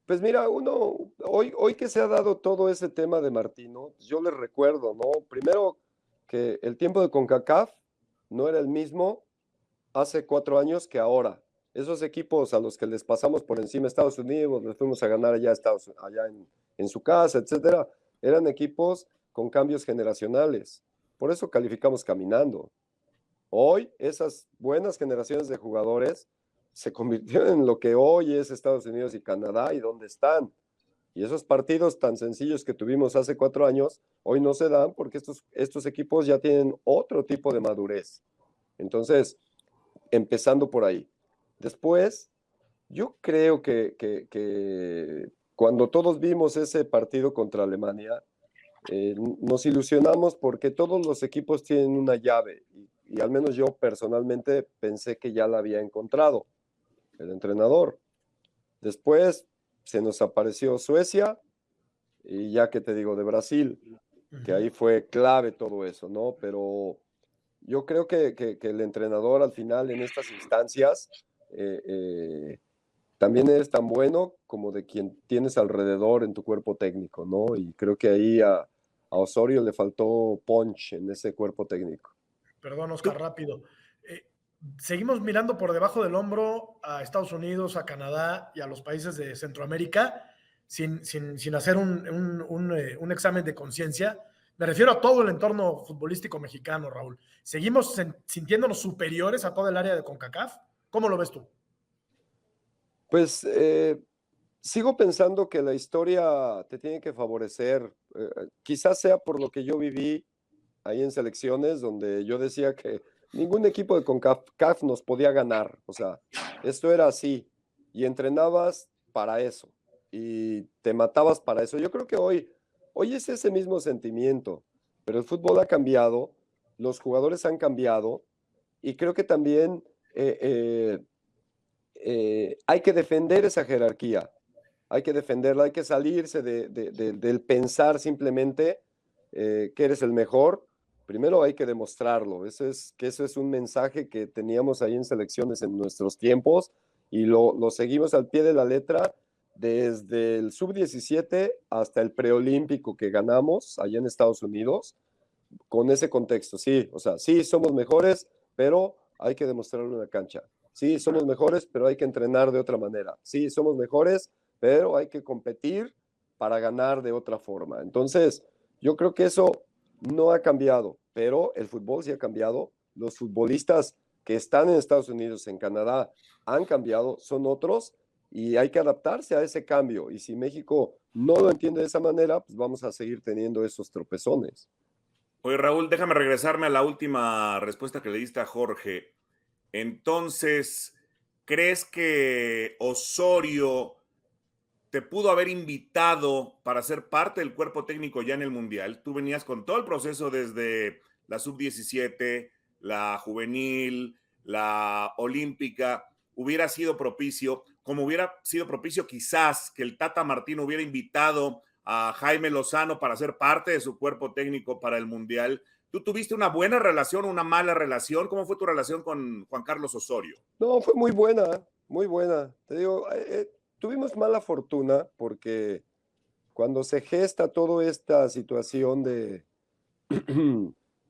Pues mira, hoy que se ha dado todo ese tema de Martino, yo les recuerdo, ¿no? Primero que el tiempo de CONCACAF no era el mismo hace 4 años que ahora. Esos equipos a los que les pasamos por encima Estados Unidos, les fuimos a ganar allá en su casa, etcétera, eran equipos con cambios generacionales. Por eso calificamos caminando. Hoy esas buenas generaciones de jugadores se convirtieron en lo que hoy es Estados Unidos y Canadá y dónde están. Y esos partidos tan sencillos que tuvimos hace 4 años, hoy no se dan porque estos equipos ya tienen otro tipo de madurez. Entonces, empezando por ahí. Después, yo creo que cuando todos vimos ese partido contra Alemania, nos ilusionamos porque todos los equipos tienen una llave y al menos yo personalmente pensé que ya la había encontrado el entrenador. Después se nos apareció Suecia y ya que te digo de Brasil, que ahí fue clave todo eso, ¿no? Pero yo creo que el entrenador al final en estas instancias también eres tan bueno como de quien tienes alrededor en tu cuerpo técnico, ¿no? Y creo que ahí a Osorio le faltó punch en ese cuerpo técnico. Perdón, Oscar, rápido. Seguimos mirando por debajo del hombro a Estados Unidos, a Canadá y a los países de Centroamérica sin hacer un examen de conciencia. Me refiero a todo el entorno futbolístico mexicano, Raúl. ¿Seguimos sintiéndonos superiores a todo el área de CONCACAF? ¿Cómo lo ves tú? Pues sigo pensando que la historia te tiene que favorecer. Quizás sea por lo que yo viví ahí en selecciones, donde yo decía que ningún equipo de CONCACAF nos podía ganar. O sea, esto era así. Y entrenabas para eso. Y te matabas para eso. Yo creo que hoy es ese mismo sentimiento. Pero el fútbol ha cambiado. Los jugadores han cambiado. Y creo que también hay que defender esa jerarquía. Hay que defenderla. Hay que salirse del pensar simplemente que eres el mejor. Primero hay que demostrarlo. Eso es un mensaje que teníamos ahí en selecciones en nuestros tiempos y lo seguimos al pie de la letra desde el sub-17 hasta el preolímpico que ganamos allá en Estados Unidos con ese contexto. Sí, o sea, sí somos mejores, pero hay que demostrarlo en la cancha. Sí, somos mejores, pero hay que entrenar de otra manera. Sí, somos mejores, pero hay que competir para ganar de otra forma. Entonces, yo creo que eso no ha cambiado, pero el fútbol sí ha cambiado. Los futbolistas que están en Estados Unidos, en Canadá, han cambiado, son otros y hay que adaptarse a ese cambio. Y si México no lo entiende de esa manera, pues vamos a seguir teniendo esos tropezones. Oye, Raúl, déjame regresarme a la última respuesta que le diste a Jorge. Entonces, ¿crees que Osorio te pudo haber invitado para ser parte del cuerpo técnico ya en el Mundial? Tú venías con todo el proceso desde la sub-17, la juvenil, la olímpica. Hubiera sido propicio, como hubiera sido propicio quizás que el Tata Martino hubiera invitado a Jaime Lozano para ser parte de su cuerpo técnico para el Mundial. ¿Tú tuviste una buena relación o una mala relación? ¿Cómo fue tu relación con Juan Carlos Osorio? No, fue muy buena, muy buena. Te digo, tuvimos mala fortuna porque cuando se gesta toda esta situación de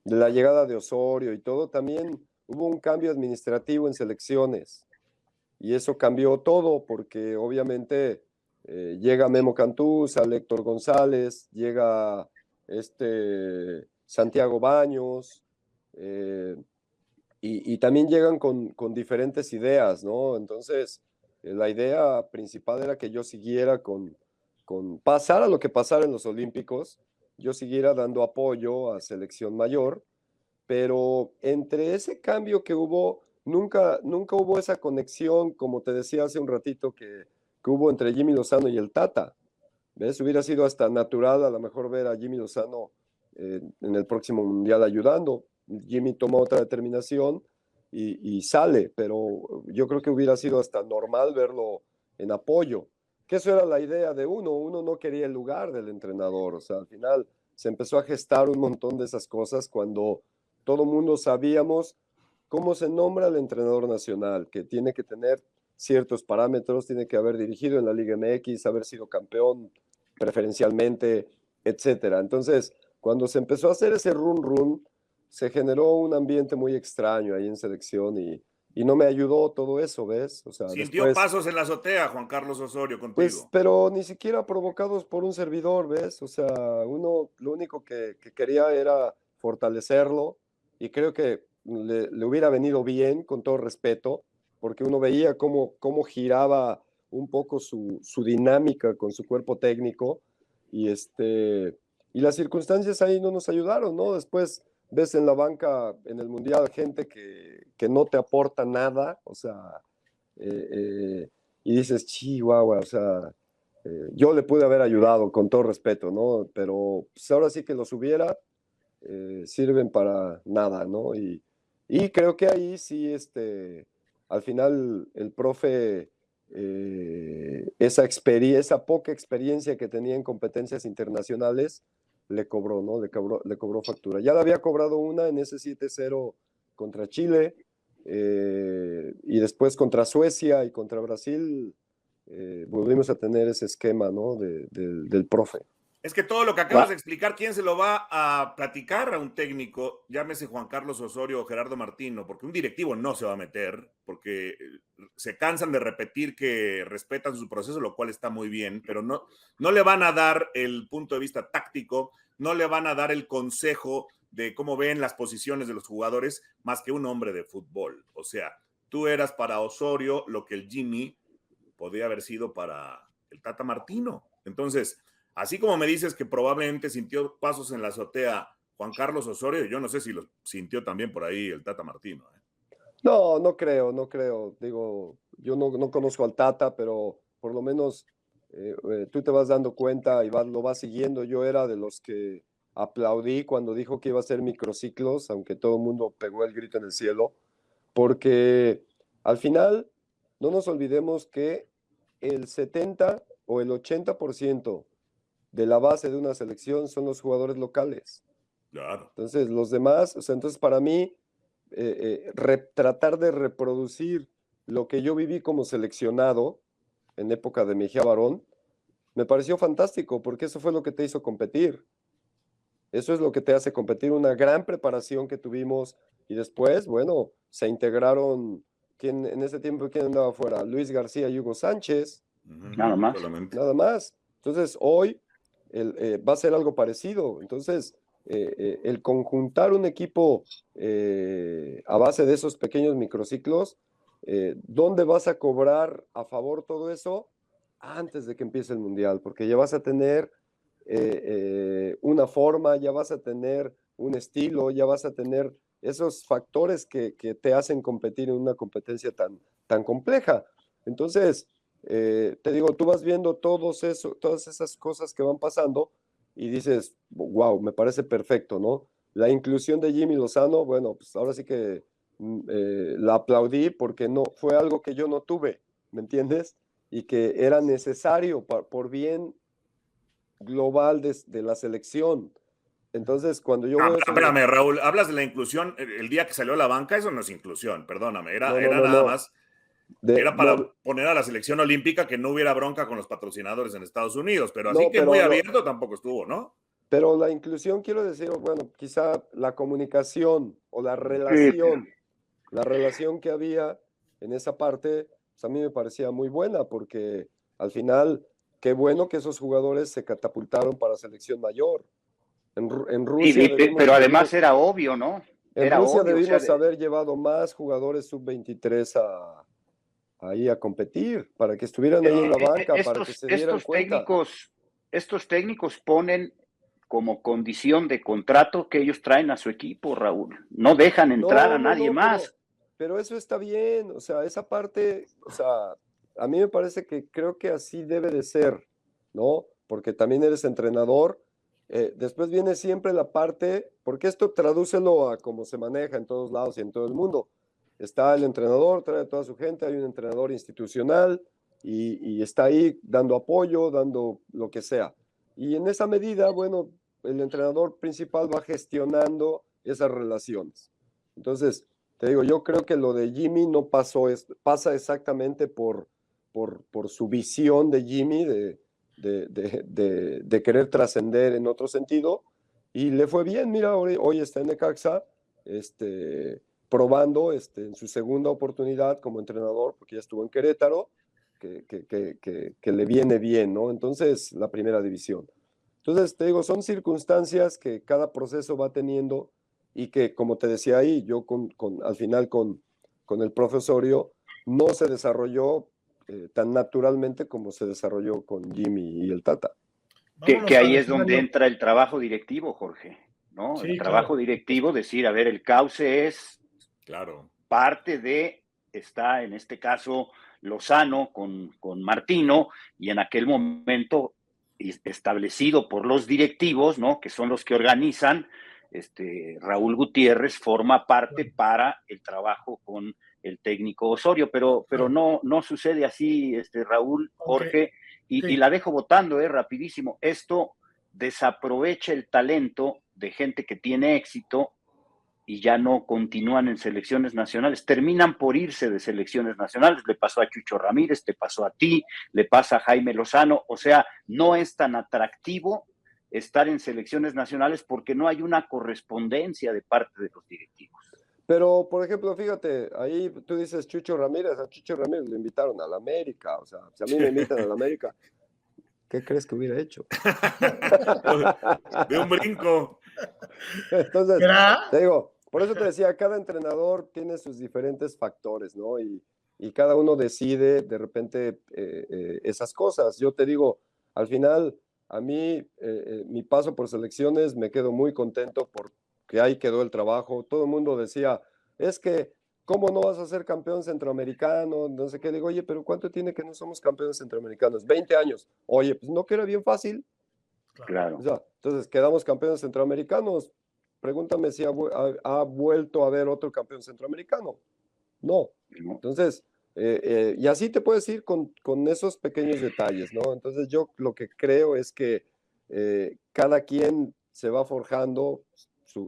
la llegada de Osorio y todo, también hubo un cambio administrativo en selecciones. y eso cambió todo porque obviamente llega Memo Cantú, sale Héctor González, llega Santiago Baños, y también llegan con diferentes ideas, ¿no? Entonces, la idea principal era que yo siguiera con pasara lo que pasara en los Olímpicos, yo siguiera dando apoyo a selección mayor, pero entre ese cambio que hubo, nunca hubo esa conexión, como te decía hace un ratito, que hubo entre Jimmy Lozano y el Tata. ¿Ves? Hubiera sido hasta natural a lo mejor ver a Jimmy Lozano en el próximo Mundial ayudando. Jimmy toma otra determinación y sale, pero yo creo que hubiera sido hasta normal verlo en apoyo, que eso era la idea de uno no quería el lugar del entrenador, o sea, al final se empezó a gestar un montón de esas cosas cuando todo mundo sabíamos cómo se nombra el entrenador nacional, que tiene que tener ciertos parámetros, tiene que haber dirigido en la Liga MX, haber sido campeón preferencialmente, etcétera. Entonces, cuando se empezó a hacer ese run, se generó un ambiente muy extraño ahí en selección y no me ayudó todo eso, ¿ves? O sea, Sintió después, pasos en la azotea, Juan Carlos Osorio, contigo. pues, pero ni siquiera provocados por un servidor, ¿ves? O sea, uno lo único que quería era fortalecerlo y creo que le hubiera venido bien, con todo respeto, porque uno veía cómo giraba un poco su dinámica con su cuerpo técnico y, y las circunstancias ahí no nos ayudaron, ¿no? Después ves en la banca, en el Mundial, gente que no te aporta nada, o sea, y dices, chihuahua, o sea, yo le pude haber ayudado con todo respeto, ¿no? Pero pues, ahora sí que los hubiera, sirven para nada, ¿no? Y creo que ahí sí, al final el profe, esa poca experiencia que tenía en competencias internacionales, le cobró, ¿no? Le cobró factura. Ya le había cobrado una en ese 7-0 contra Chile, y después contra Suecia y contra Brasil, volvimos a tener ese esquema, ¿no? Del profe. Es que todo lo que acabas de explicar, ¿quién se lo va a platicar a un técnico? Llámese Juan Carlos Osorio o Gerardo Martino, porque un directivo no se va a meter, porque se cansan de repetir que respetan su proceso, lo cual está muy bien, pero no le van a dar el punto de vista táctico, no le van a dar el consejo de cómo ven las posiciones de los jugadores, más que un hombre de fútbol. O sea, tú eras para Osorio lo que el Jimmy podía haber sido para el Tata Martino. Entonces, así como me dices que probablemente sintió pasos en la azotea Juan Carlos Osorio, yo no sé si lo sintió también por ahí el Tata Martino. No creo. Digo, yo no conozco al Tata, pero por lo menos tú te vas dando cuenta y lo vas siguiendo. Yo era de los que aplaudí cuando dijo que iba a hacer microciclos, aunque todo el mundo pegó el grito en el cielo, porque al final no nos olvidemos que el 70 o el 80% de la base de una selección son los jugadores locales. Claro. Entonces, los demás, o sea, entonces para mí, tratar de reproducir lo que yo viví como seleccionado en época de Mejía Barón, me pareció fantástico, porque eso fue lo que te hizo competir. Eso es lo que te hace competir, una gran preparación que tuvimos, y después, bueno, se integraron, en ese tiempo, ¿quién andaba afuera? Luis García y Hugo Sánchez. Nada más. Nada más. Entonces, hoy va a ser algo parecido. Entonces, el conjuntar un equipo a base de esos pequeños microciclos, ¿dónde vas a cobrar a favor todo eso? Antes de que empiece el Mundial, porque ya vas a tener una forma, ya vas a tener un estilo, ya vas a tener esos factores que te hacen competir en una competencia tan compleja. Entonces, te digo, tú vas viendo todas esas cosas que van pasando y dices, wow, me parece perfecto, ¿no? La inclusión de Jimmy Lozano, bueno, pues ahora sí que la aplaudí porque no, fue algo que yo no tuve, ¿me entiendes? Y que era necesario por bien global de la selección. Entonces, cuando yo veo eso, espérame, Raúl, hablas de la inclusión el día que salió a la banca, eso no es inclusión, perdóname, era nada más. Era para poner a la selección olímpica que no hubiera bronca con los patrocinadores en Estados Unidos, pero así que muy abierto tampoco estuvo, ¿no? Pero la inclusión, quiero decir, bueno, quizá la comunicación o la relación que había en esa parte, pues a mí me parecía muy buena, porque al final, qué bueno que esos jugadores se catapultaron para selección mayor. En Rusia Pero además era obvio, ¿no? En Era Rusia obvio, o sea, debimos haber llevado más jugadores sub-23 ahí a competir, para que estuvieran ahí en la banca, para que se dieran cuenta. Estos técnicos ponen como condición de contrato que ellos traen a su equipo, Raúl. No dejan entrar a nadie más. Pero eso está bien, o sea, esa parte, o sea, a mí me parece que creo que así debe de ser, ¿no? Porque también eres entrenador. Después viene siempre la parte, porque esto tradúcelo a cómo se maneja en todos lados y en todo el mundo. Está el entrenador, trae a toda su gente, hay un entrenador institucional y está ahí dando apoyo, dando lo que sea. Y en esa medida, bueno, el entrenador principal va gestionando esas relaciones. Entonces, te digo, yo creo que lo de Jimmy no pasa exactamente por su visión de Jimmy de querer trascender en otro sentido, y le fue bien. Mira, hoy está en Necaxa, probando en su segunda oportunidad como entrenador, porque ya estuvo en Querétaro, que le viene bien, ¿no? Entonces, la primera división. Entonces, te digo, son circunstancias que cada proceso va teniendo, y que, como te decía ahí, yo al final con el profesorio no se desarrolló tan naturalmente como se desarrolló con Jimmy y el Tata. Que ahí es donde entra el trabajo directivo, Jorge, ¿no? Sí, el trabajo directivo, decir, a ver, el cauce es parte de, está en este caso Lozano con Martino, y en aquel momento establecido por los directivos, ¿no? Que son los que organizan, Raúl Gutiérrez forma parte para el trabajo con el técnico Osorio, pero no sucede así, Raúl, Jorge, y la dejo votando, rapidísimo. Esto desaprovecha el talento de gente que tiene éxito y ya no continúan en selecciones nacionales, terminan por irse de selecciones nacionales. Le pasó a Chucho Ramírez, te pasó a ti, le pasa a Jaime Lozano. O sea, no es tan atractivo estar en selecciones nacionales porque no hay una correspondencia de parte de los directivos. Pero, por ejemplo, fíjate, ahí tú dices Chucho Ramírez, a Chucho Ramírez lo invitaron a la América, o sea, si a mí me invitan a la América, ¿qué crees que hubiera hecho? De un brinco. Entonces, te digo, por eso te decía, cada entrenador tiene sus diferentes factores, ¿no? Y cada uno decide de repente esas cosas. Yo te digo, al final, a mí, mi paso por selecciones, me quedo muy contento porque ahí quedó el trabajo. Todo el mundo decía, es que, ¿cómo no vas a ser campeón centroamericano? No sé qué. Digo, oye, pero ¿cuánto tiene que no somos campeones centroamericanos? 20 años. Oye, pues no que era bien fácil. Claro. O sea, entonces, quedamos campeones centroamericanos. Pregúntame si ha vuelto a haber otro campeón centroamericano. No. Entonces, y así te puedes ir con esos pequeños detalles, ¿no? Entonces, yo lo que creo es que cada quien se va forjando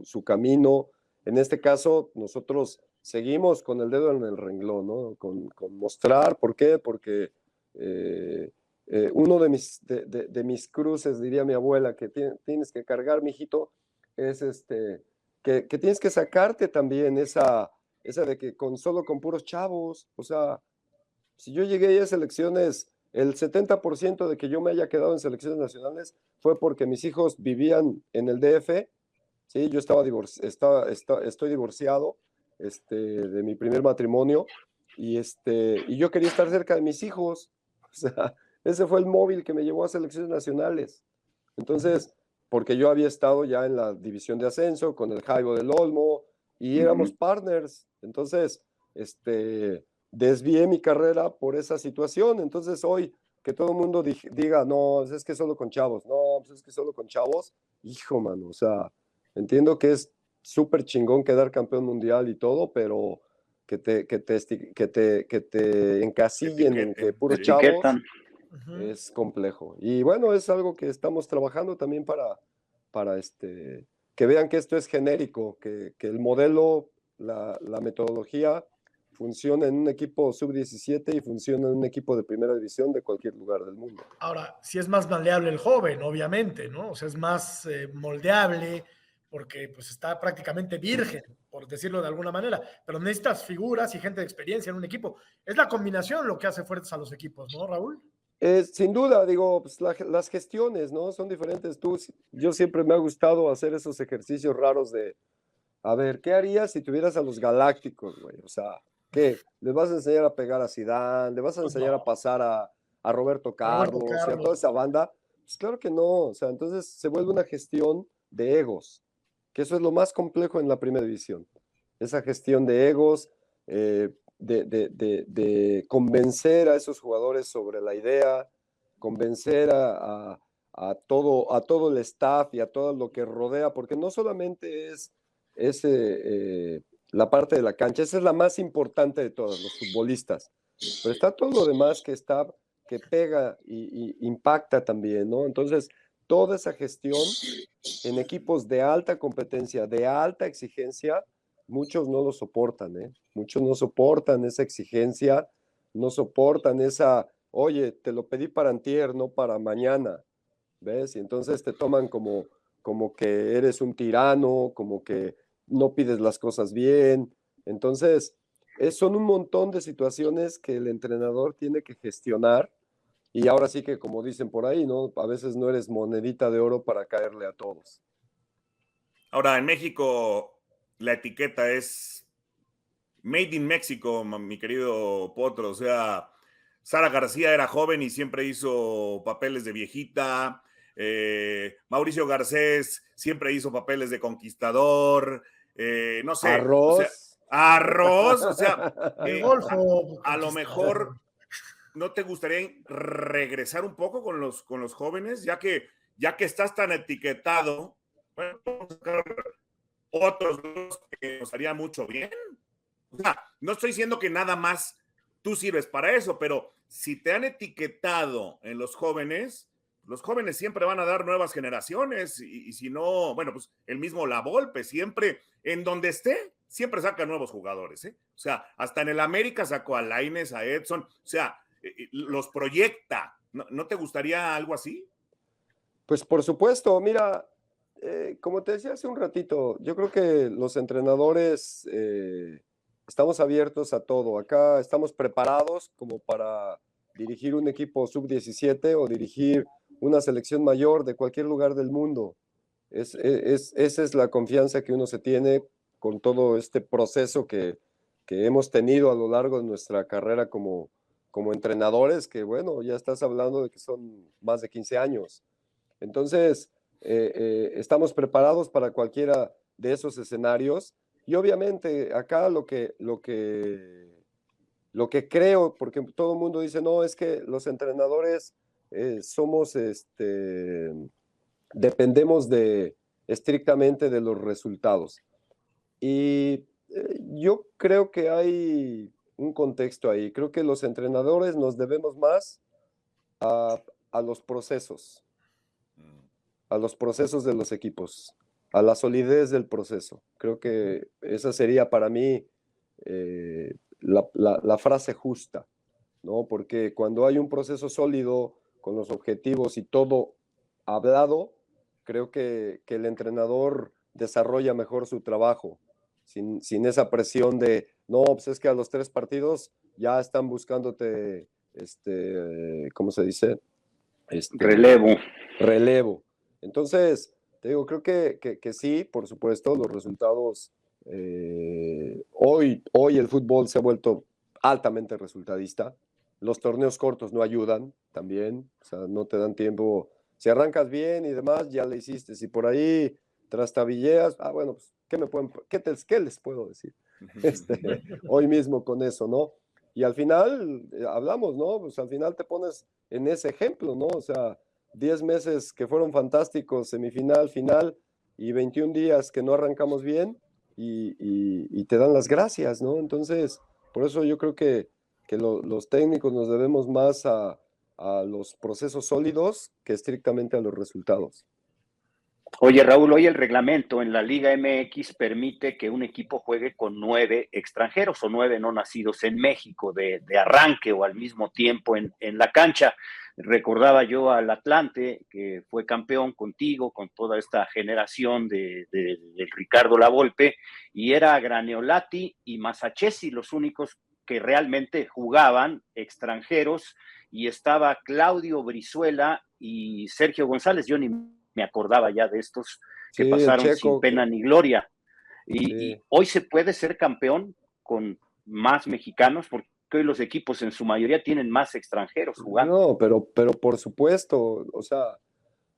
su camino. En este caso, nosotros seguimos con el dedo en el renglón, ¿no? Con mostrar. ¿Por qué? Porque uno de mis cruces, diría mi abuela, que tienes que cargar, mijito, es que tienes que sacarte también esa de que solo con puros chavos. O sea, si yo llegué a selecciones, el 70% de que yo me haya quedado en selecciones nacionales fue porque mis hijos vivían en el DF. Sí, yo estoy divorciado de mi primer matrimonio, y yo quería estar cerca de mis hijos. O sea, ese fue el móvil que me llevó a selecciones nacionales. Entonces, porque yo había estado ya en la división de ascenso con el Jaibo del Olmo y éramos partners. Entonces, desvié mi carrera por esa situación. Entonces, hoy que todo el mundo diga, no, es que solo con chavos, no, pues es que solo con chavos, hijo, mano, o sea, entiendo que es súper chingón quedar campeón mundial y todo, pero que te encasillen en que puros chavos es complejo. Y bueno, es algo que estamos trabajando también para que vean que esto es genérico, que el modelo, la metodología funciona en un equipo sub-17 y funciona en un equipo de primera división de cualquier lugar del mundo. Ahora, sí es más maleable el joven, obviamente, ¿no? O sea, es más moldeable porque pues está prácticamente virgen, por decirlo de alguna manera, pero necesitas figuras y gente de experiencia en un equipo. Es la combinación lo que hace fuertes a los equipos, ¿no, Raúl? Sin duda, digo, pues las gestiones, ¿no? Son diferentes. Yo siempre me ha gustado hacer esos ejercicios raros de, a ver, ¿qué harías si tuvieras a los Galácticos, güey? O sea, ¿qué? ¿Les vas a enseñar a pegar a Zidane? ¿Le vas a enseñar a pasar a Roberto Carlos y a toda esa banda? Pues claro que no. O sea, entonces se vuelve una gestión de egos, que eso es lo más complejo en la primera división. Esa gestión de egos, de convencer a esos jugadores sobre la idea, convencer a todo el staff y a todo lo que rodea, porque no solamente es la parte de la cancha, esa es la más importante de todos, los futbolistas, pero está todo lo demás que pega y impacta también, ¿no? Entonces, toda esa gestión en equipos de alta competencia, de alta exigencia, muchos no lo soportan, ¿eh? Muchos no soportan esa exigencia, no soportan oye, te lo pedí para antier, no para mañana, ¿ves? Y entonces te toman como que eres un tirano, como que no pides las cosas bien. Entonces, son un montón de situaciones que el entrenador tiene que gestionar y ahora sí que, como dicen por ahí, ¿no? A veces no eres monedita de oro para caerle a todos. Ahora, en México, la etiqueta es Made in México, mi querido Potro. O sea, Sara García era joven y siempre hizo papeles de viejita. Mauricio Garcés siempre hizo papeles de conquistador. No sé. Arroz. O sea, arroz. O sea, a lo mejor ¿no te gustaría regresar un poco con los jóvenes? Ya que estás tan etiquetado, bueno, vamos a sacar otros que nos haría mucho bien. O sea, no estoy diciendo que nada más tú sirves para eso, pero si te han etiquetado en los jóvenes siempre van a dar nuevas generaciones y si no, bueno, pues el mismo La Volpe siempre, en donde esté, siempre saca nuevos jugadores, ¿eh? O sea, hasta en el América sacó a Lainez, a Edson, o sea, los proyecta. ¿No te gustaría algo así? Pues por supuesto, mira, como te decía hace un ratito, yo creo que los entrenadores estamos abiertos a todo. Acá estamos preparados como para dirigir un equipo sub-17 o dirigir una selección mayor de cualquier lugar del mundo. Esa es la confianza que uno se tiene con todo este proceso que hemos tenido a lo largo de nuestra carrera como entrenadores, que bueno, ya estás hablando de que son más de 15 años. Entonces, estamos preparados para cualquiera de esos escenarios y obviamente acá lo que creo, porque todo el mundo dice, no, es que los entrenadores dependemos estrictamente de los resultados. Y yo creo que hay un contexto ahí. Creo que los entrenadores nos debemos más a los procesos de los equipos, a la solidez del proceso. Creo que esa sería para mí la frase justa, ¿no? Porque cuando hay un proceso sólido con los objetivos y todo hablado, creo que el entrenador desarrolla mejor su trabajo, sin esa presión de, no, pues es que a los 3 partidos ya están buscándote, ¿cómo se dice? Relevo. Entonces, te digo, creo que sí, por supuesto, los resultados, hoy el fútbol se ha vuelto altamente resultadista. Los torneos cortos no ayudan también, o sea, no te dan tiempo. Si arrancas bien y demás, ya le hiciste. Si por ahí trastabilleas, bueno, pues, ¿qué les puedo decir? Hoy mismo con eso, ¿no? Y al final, hablamos, ¿no? Pues al final te pones en ese ejemplo, ¿no? O sea, 10 meses que fueron fantásticos, semifinal, final, y 21 días que no arrancamos bien y te dan las gracias, ¿no? Entonces, por eso yo creo que los técnicos nos debemos más a los procesos sólidos que estrictamente a los resultados. Oye, Raúl, hoy el reglamento en la Liga MX permite que un equipo juegue con 9 extranjeros o 9 no nacidos en México de arranque o al mismo tiempo en la cancha. Recordaba yo al Atlante, que fue campeón contigo, con toda esta generación de Ricardo Lavolpe, y era Graneolati y Masachesi los únicos que realmente jugaban extranjeros, y estaba Claudio Brizuela y Sergio González. Yo ni me acordaba ya de estos que Sí, el pasaron sin Checo. pena ni gloria. Y Sí. hoy se puede ser campeón con más mexicanos, porque hoy los equipos en su mayoría tienen más extranjeros jugando. No, pero por supuesto, o sea,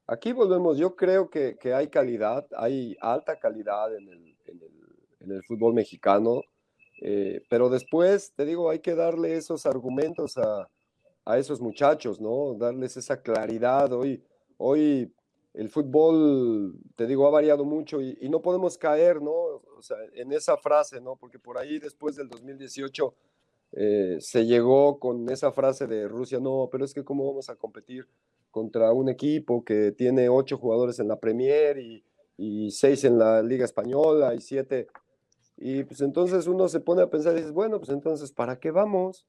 aquí volvemos, yo creo que hay calidad, hay alta calidad en el fútbol mexicano, pero después, te digo, hay que darle esos argumentos a esos muchachos, ¿no? Darles esa claridad. Hoy el fútbol, te digo, ha variado mucho y no podemos caer, ¿no? O sea, en esa frase, ¿no? Porque por ahí después del 2018 se llegó con esa frase de Rusia, no, pero es que cómo vamos a competir contra un equipo que tiene 8 jugadores en la Premier y 6 en la Liga Española y 7. Y pues entonces uno se pone a pensar y dices, bueno, pues entonces, ¿para qué vamos?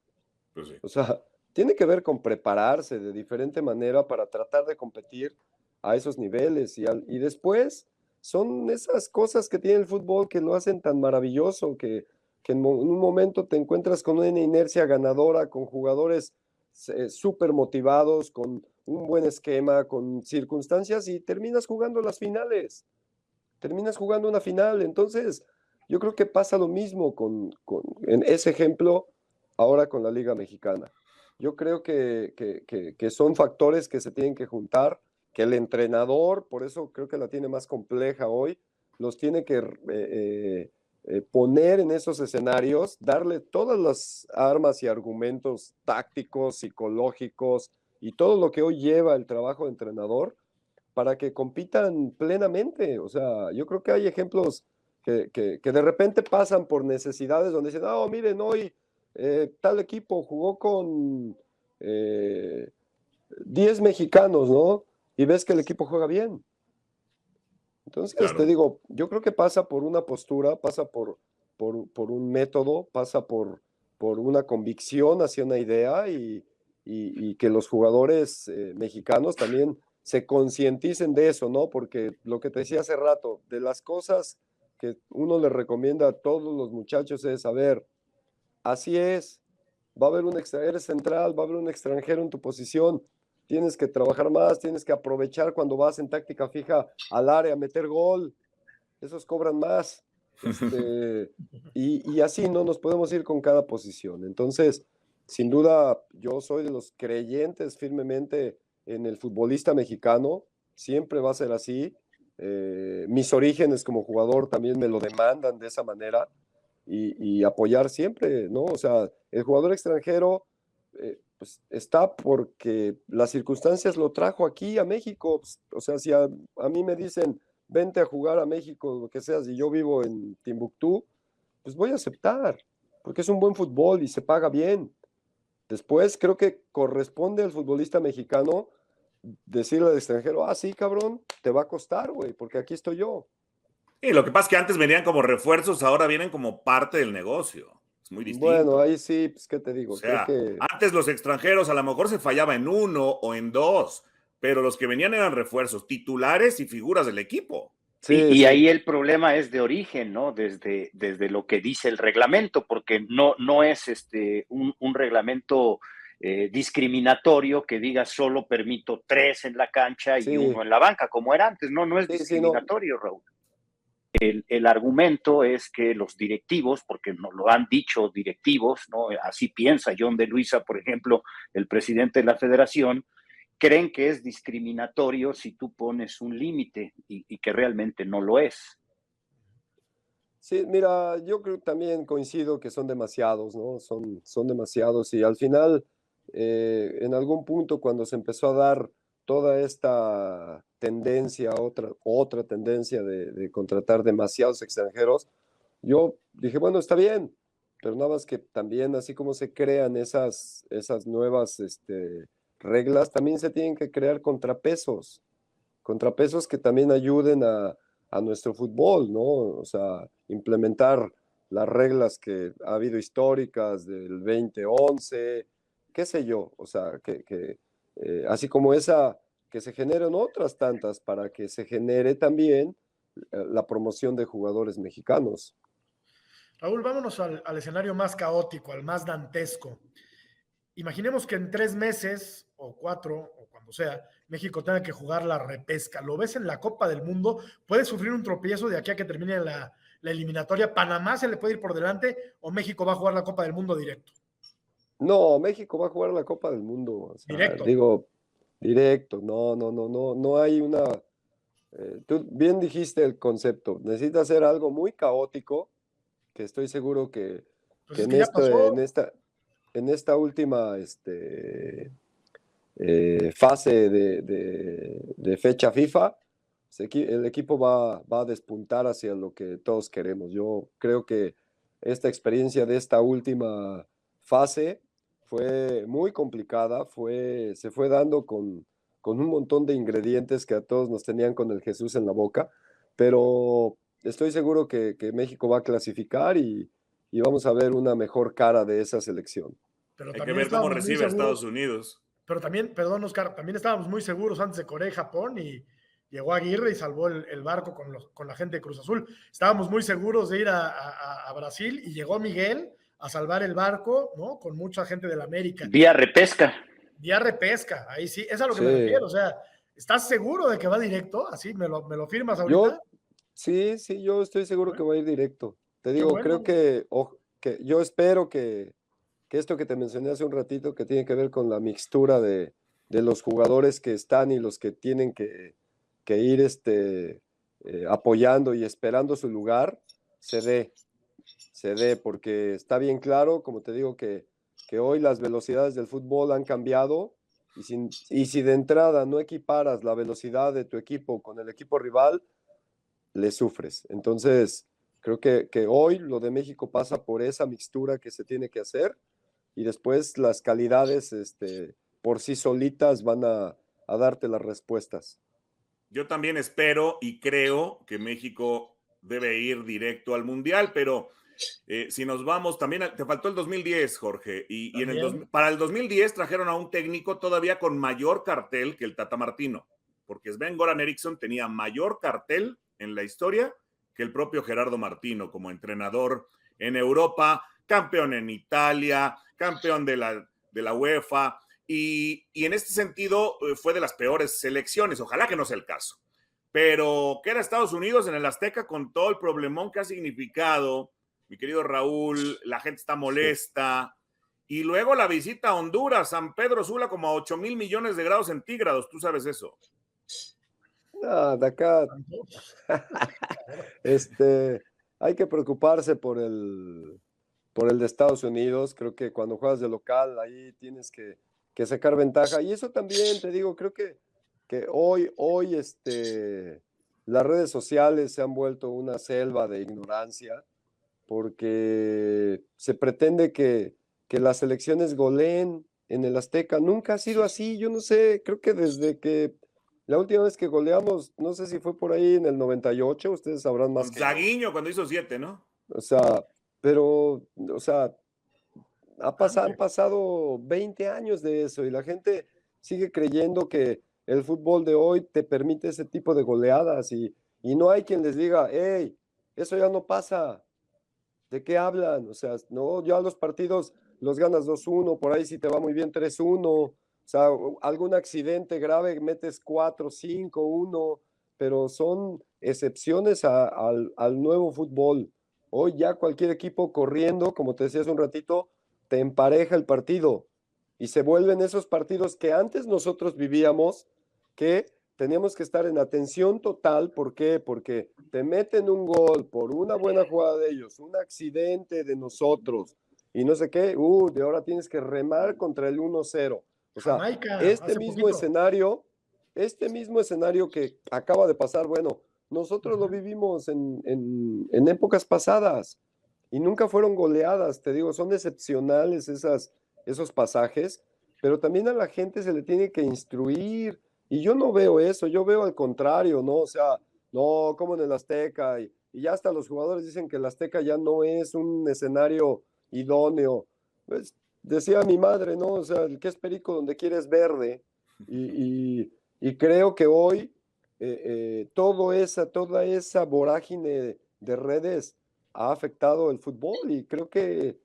Pues sí. O sea, tiene que ver con prepararse de diferente manera para tratar de competir a esos niveles y después son esas cosas que tiene el fútbol que lo hacen tan maravilloso que en un momento te encuentras con una inercia ganadora, con jugadores súper motivados, con un buen esquema, con circunstancias y terminas jugando las finales, terminas jugando una final. Entonces, yo creo que pasa lo mismo en ese ejemplo ahora con la Liga Mexicana. Yo creo que son factores que se tienen que juntar, que el entrenador, por eso creo que la tiene más compleja hoy, los tiene que poner en esos escenarios, darle todas las armas y argumentos tácticos, psicológicos y todo lo que hoy lleva el trabajo de entrenador para que compitan plenamente. O sea, yo creo que hay ejemplos que de repente pasan por necesidades donde dicen, no, miren, hoy tal equipo jugó con 10 mexicanos, ¿no? Y ves que el equipo juega bien. Entonces, Claro. te digo, yo creo que pasa por una postura, pasa por un método, pasa por una convicción hacia una idea y que los jugadores mexicanos también se concienticen de eso, ¿no? Porque lo que te decía hace rato, de las cosas que uno le recomienda a todos los muchachos es, a ver, así es, va a haber un extranjero central, va a haber un extranjero en tu posición, tienes que trabajar más, tienes que aprovechar cuando vas en táctica fija al área, meter gol, esos cobran más. Y así no nos podemos ir con cada posición. Entonces, sin duda, yo soy de los creyentes firmemente en el futbolista mexicano, siempre va a ser así. Mis orígenes como jugador también me lo demandan de esa manera y apoyar siempre, ¿no? O sea, el jugador extranjero pues está porque las circunstancias lo trajo aquí a México. Pues, o sea, si a mí me dicen, vente a jugar a México, lo que sea, si yo vivo en Timbuktu, pues voy a aceptar, porque es un buen fútbol y se paga bien. Después creo que corresponde al futbolista mexicano decirle al extranjero, ah, sí, cabrón, te va a costar, güey, porque aquí estoy yo. Y lo que pasa es que antes venían como refuerzos, ahora vienen como parte del negocio. Es muy Bueno, distinto. ahí sí, pues, ¿qué te O digo? Creo sea, que antes los extranjeros a lo mejor se fallaba en uno o en dos, pero los que venían eran refuerzos, titulares y figuras del equipo. sí, Y sí, ahí el problema es de origen, ¿no? Desde lo que dice el reglamento, porque no es un reglamento discriminatorio que diga solo permito 3 en la cancha y sí, 1 en la banca, como era antes. No es sí, sí, no, discriminatorio, Raúl. El argumento es que los directivos, porque nos lo han dicho directivos, ¿no? Así piensa John de Luisa, por ejemplo, el presidente de la federación, creen que es discriminatorio si tú pones un límite y que realmente no lo es. sí, mira, yo creo también coincido que son demasiados, ¿no? Son demasiados y al final, en algún punto cuando se empezó a dar toda esta tendencia, otra tendencia de contratar demasiados extranjeros, yo dije, bueno, está bien, pero nada más que también así como se crean esas nuevas reglas, también se tienen que crear contrapesos contrapesos que también ayuden a nuestro fútbol, ¿no? O sea, implementar las reglas que ha habido históricas del 2011, qué sé yo, o sea, así como esa, que se generen otras tantas para que se genere también la promoción de jugadores mexicanos. Raúl, vámonos al escenario más caótico, al más dantesco. Imaginemos que en 3 meses o 4 o cuando sea, México tenga que jugar la repesca. ¿Lo ves en la Copa del Mundo? ¿Puede sufrir un tropiezo de aquí a que termine la eliminatoria? ¿Panamá se le puede ir por delante o México va a jugar la Copa del Mundo directo? No, México va a jugar la Copa del Mundo. O sea, Directo. digo, directo. No hay una. Tú bien dijiste el concepto. Necesita ser algo muy caótico, que estoy seguro que, Pues que es que ya pasó. en esta última fase de fecha FIFA, el equipo va a despuntar hacia lo que todos queremos. Yo creo que esta experiencia de esta última fase fue muy complicada, se fue dando con un montón de ingredientes que a todos nos tenían con el Jesús en la boca, pero estoy seguro que México va a clasificar y vamos a ver una mejor cara de esa selección. Pero Hay que también ver cómo estábamos muy recibe a Estados seguros. Unidos. Pero también, perdón, Oscar, también estábamos muy seguros antes de Corea y Japón y llegó Aguirre y salvó el barco con la gente de Cruz Azul. Estábamos muy seguros de ir a Brasil y llegó Miguel a salvar el barco, ¿no? Con mucha gente de la América. Vía repesca. Vía repesca, ahí sí, es a lo que Sí. me refiero. O sea, ¿estás seguro de que va directo? Así, ¿me lo firmas ahorita? Sí, yo estoy seguro que va a ir directo. Te digo, bueno. creo que yo espero que esto que te mencioné hace un ratito, que tiene que ver con la mixtura de los jugadores que están y los que tienen que ir apoyando y esperando su lugar, se dé, porque está bien claro, como te digo, que hoy las velocidades del fútbol han cambiado y si de entrada no equiparas la velocidad de tu equipo con el equipo rival, le sufres. Entonces, creo que hoy lo de México pasa por esa mixtura que se tiene que hacer y después las calidades por sí solitas van a darte las respuestas. Yo también espero y creo que México debe ir directo al Mundial, pero si nos vamos, también te faltó el 2010, Jorge, y para el 2010 trajeron a un técnico todavía con mayor cartel que el Tata Martino, porque Sven-Goran Eriksson tenía mayor cartel en la historia que el propio Gerardo Martino como entrenador en Europa, campeón en Italia, campeón de la UEFA, y en este sentido fue de las peores selecciones, ojalá que no sea el caso, pero que era Estados Unidos en el Azteca con todo el problemón que ha significado, mi querido Raúl, la gente está molesta, y luego la visita a Honduras, San Pedro Sula como a 8,000 millones de grados centígrados, tú sabes eso. De acá hay que preocuparse por el de Estados Unidos. Creo que cuando juegas de local ahí tienes que sacar ventaja, y eso también te digo, creo que hoy las redes sociales se han vuelto una selva de ignorancia porque se pretende que las selecciones goleen en el Azteca. Nunca ha sido así, yo no sé, creo que desde que la última vez que goleamos, no sé si fue por ahí en el 98, ustedes sabrán más. Zaguiño cuando hizo 7, ¿no? O sea, pero, o sea, han pasado 20 años de eso y la gente sigue creyendo que el fútbol de hoy te permite ese tipo de goleadas y no hay quien les diga, hey, eso ya no pasa. ¿De qué hablan? O sea, no, ya los partidos los ganas 2-1, por ahí si te va muy bien 3-1, o sea, algún accidente grave metes 4-5-1, pero son excepciones al nuevo fútbol. Hoy ya cualquier equipo corriendo, como te decía hace un ratito, te empareja el partido y se vuelven esos partidos que antes nosotros vivíamos, que teníamos que estar en atención total. ¿Por qué? Porque te meten un gol por una buena jugada de ellos, un accidente de nosotros y no sé qué, de ahora tienes que remar contra el 1-0. O sea, Jamaica, este mismo escenario que acaba de pasar, bueno, nosotros lo vivimos en épocas pasadas y nunca fueron goleadas, te digo, son excepcionales esos pasajes, pero también a la gente se le tiene que instruir. Y yo no veo eso, yo veo al contrario, ¿no? O sea, no, como en el Azteca, y ya hasta los jugadores dicen que el Azteca ya no es un escenario idóneo. Pues decía mi madre, ¿no? O sea, el que es perico donde quieres verde. Y creo que hoy toda esa vorágine de redes ha afectado el fútbol y creo que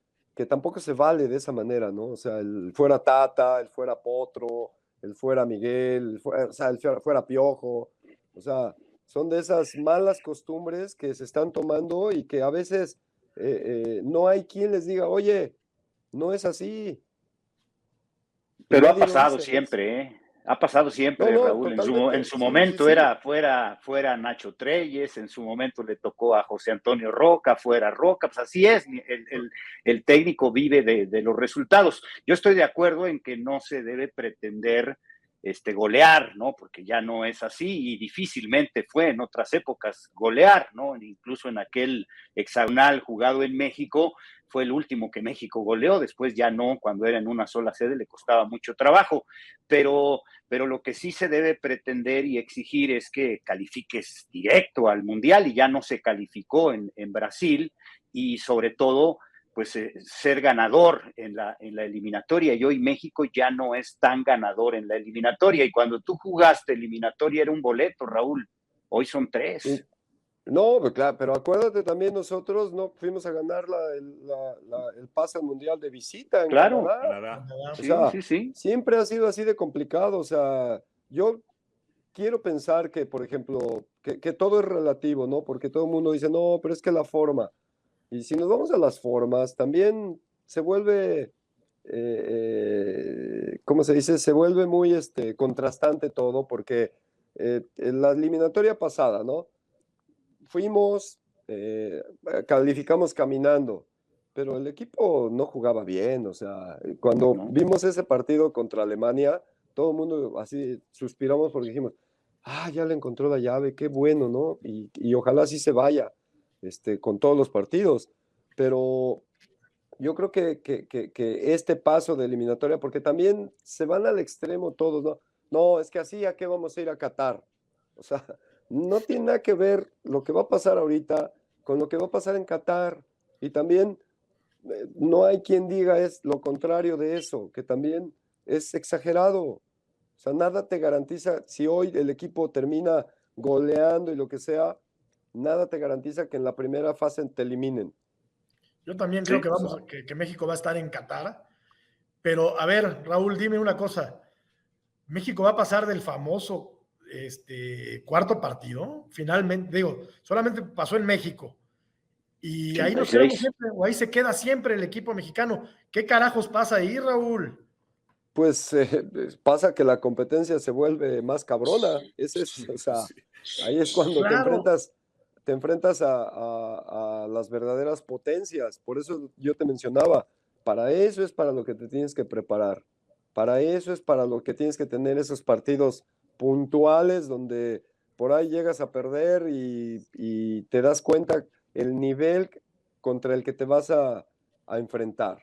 tampoco se vale de esa manera, ¿no? O sea, el fuera Tata, el fuera Potro, el fuera Miguel, o sea, el fuera Piojo, o sea, son de esas malas costumbres que se están tomando y que a veces no hay quien les diga, oye, no es así. Y Pero ha nadie lo pasado dice, ¿ves? siempre, ¿eh? Ha pasado No, siempre, no, Raúl. En totalmente. su Sí, sí, momento sí. fuera Nacho Treyes, en su momento le tocó a José Antonio Roca, fuera Roca, pues así es, el técnico vive de los resultados. Yo estoy de acuerdo en que no se debe pretender golear, ¿no? Porque ya no es así y difícilmente fue en otras épocas golear, ¿no? Incluso en aquel hexagonal jugado en México, fue el último que México goleó, después ya no, cuando era en una sola sede le costaba mucho trabajo, pero lo que sí se debe pretender y exigir es que califiques directo al Mundial y ya no se calificó en Brasil y sobre todo pues ser ganador en la eliminatoria y hoy México ya no es tan ganador en la eliminatoria y cuando tú jugaste eliminatoria era un boleto, Raúl, hoy son Y, 3. no, pues claro, pero acuérdate también nosotros no fuimos a ganar el pase al mundial de visita en Claro, Canadá. Canadá. O sí, sea, sí, sí. siempre ha sido así de complicado. O sea, yo quiero pensar que, por ejemplo, que todo es relativo, ¿no? Porque todo el mundo dice, no, pero es que la forma. Y si nos vamos a las formas, también se vuelve, ¿cómo se dice? Se vuelve muy contrastante todo, porque en la eliminatoria pasada, ¿no? Fuimos, calificamos caminando, pero el equipo no jugaba bien, o sea, cuando ¿No? vimos ese partido contra Alemania, todo el mundo así suspiramos porque dijimos, ya le encontró la llave, qué bueno, ¿no? Y ojalá así se vaya, con todos los partidos, pero yo creo que este paso de eliminatoria, porque también se van al extremo todos, ¿no? No, es que así, ¿a qué vamos a ir a Qatar? O sea, no tiene nada que ver lo que va a pasar ahorita con lo que va a pasar en Qatar. Y también no hay quien diga es lo contrario de eso, que también es exagerado. O sea, nada te garantiza, si hoy el equipo termina goleando y lo que sea, nada te garantiza que en la primera fase te eliminen. Yo también creo Sí. que O sea, que México va a estar en Qatar. Pero, a ver, Raúl, dime una cosa. ¿México va a pasar del famoso cuarto partido? Finalmente, digo, solamente pasó en México. Y ahí nos quedamos 86. siempre, o ahí se queda siempre el equipo mexicano. ¿Qué carajos pasa ahí, Raúl? pues pasa que la competencia se vuelve más cabrona. O sea, Sí. ahí es cuando Claro. te enfrentas a las verdaderas potencias. Por eso yo te mencionaba, para eso es para lo que te tienes que preparar. Para eso es para lo que tienes que tener esos partidos puntuales donde por ahí llegas a perder y te das cuenta el nivel contra el que te vas a enfrentar.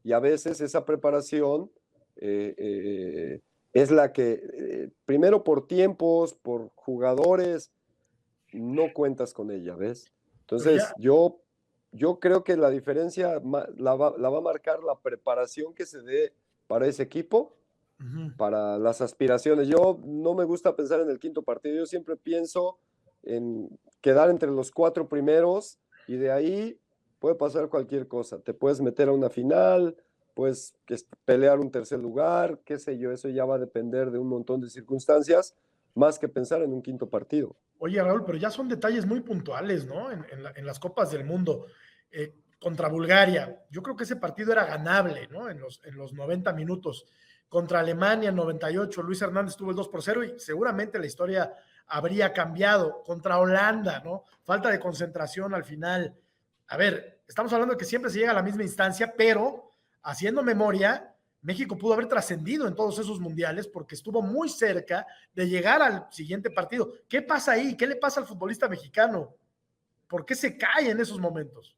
Y a veces esa preparación eh, eh, es la que, primero por tiempos, por jugadores, no cuentas con ella, ¿ves? Pero ya, Entonces, yo creo que la diferencia la va a marcar la preparación que se dé para ese equipo, uh-huh. para las aspiraciones. Yo no me gusta pensar en el quinto partido, yo siempre pienso en quedar entre los 4 primeros y de ahí puede pasar cualquier cosa. Te puedes meter a una final, puedes pelear un tercer lugar, qué sé yo, eso ya va a depender de un montón de circunstancias, más que pensar en un quinto partido. Oye, Raúl, pero ya son detalles muy puntuales, ¿no? En las Copas del Mundo. Contra Bulgaria, yo creo que ese partido era ganable, ¿no? En los 90 minutos. Contra Alemania, en 98, Luis Hernández tuvo el 2-0 y seguramente la historia habría cambiado. Contra Holanda, ¿no? Falta de concentración al final. A ver, estamos hablando de que siempre se llega a la misma instancia, pero haciendo memoria, México pudo haber trascendido en todos esos mundiales porque estuvo muy cerca de llegar al siguiente partido. ¿Qué pasa ahí? ¿Qué le pasa al futbolista mexicano? ¿Por qué se cae en esos momentos?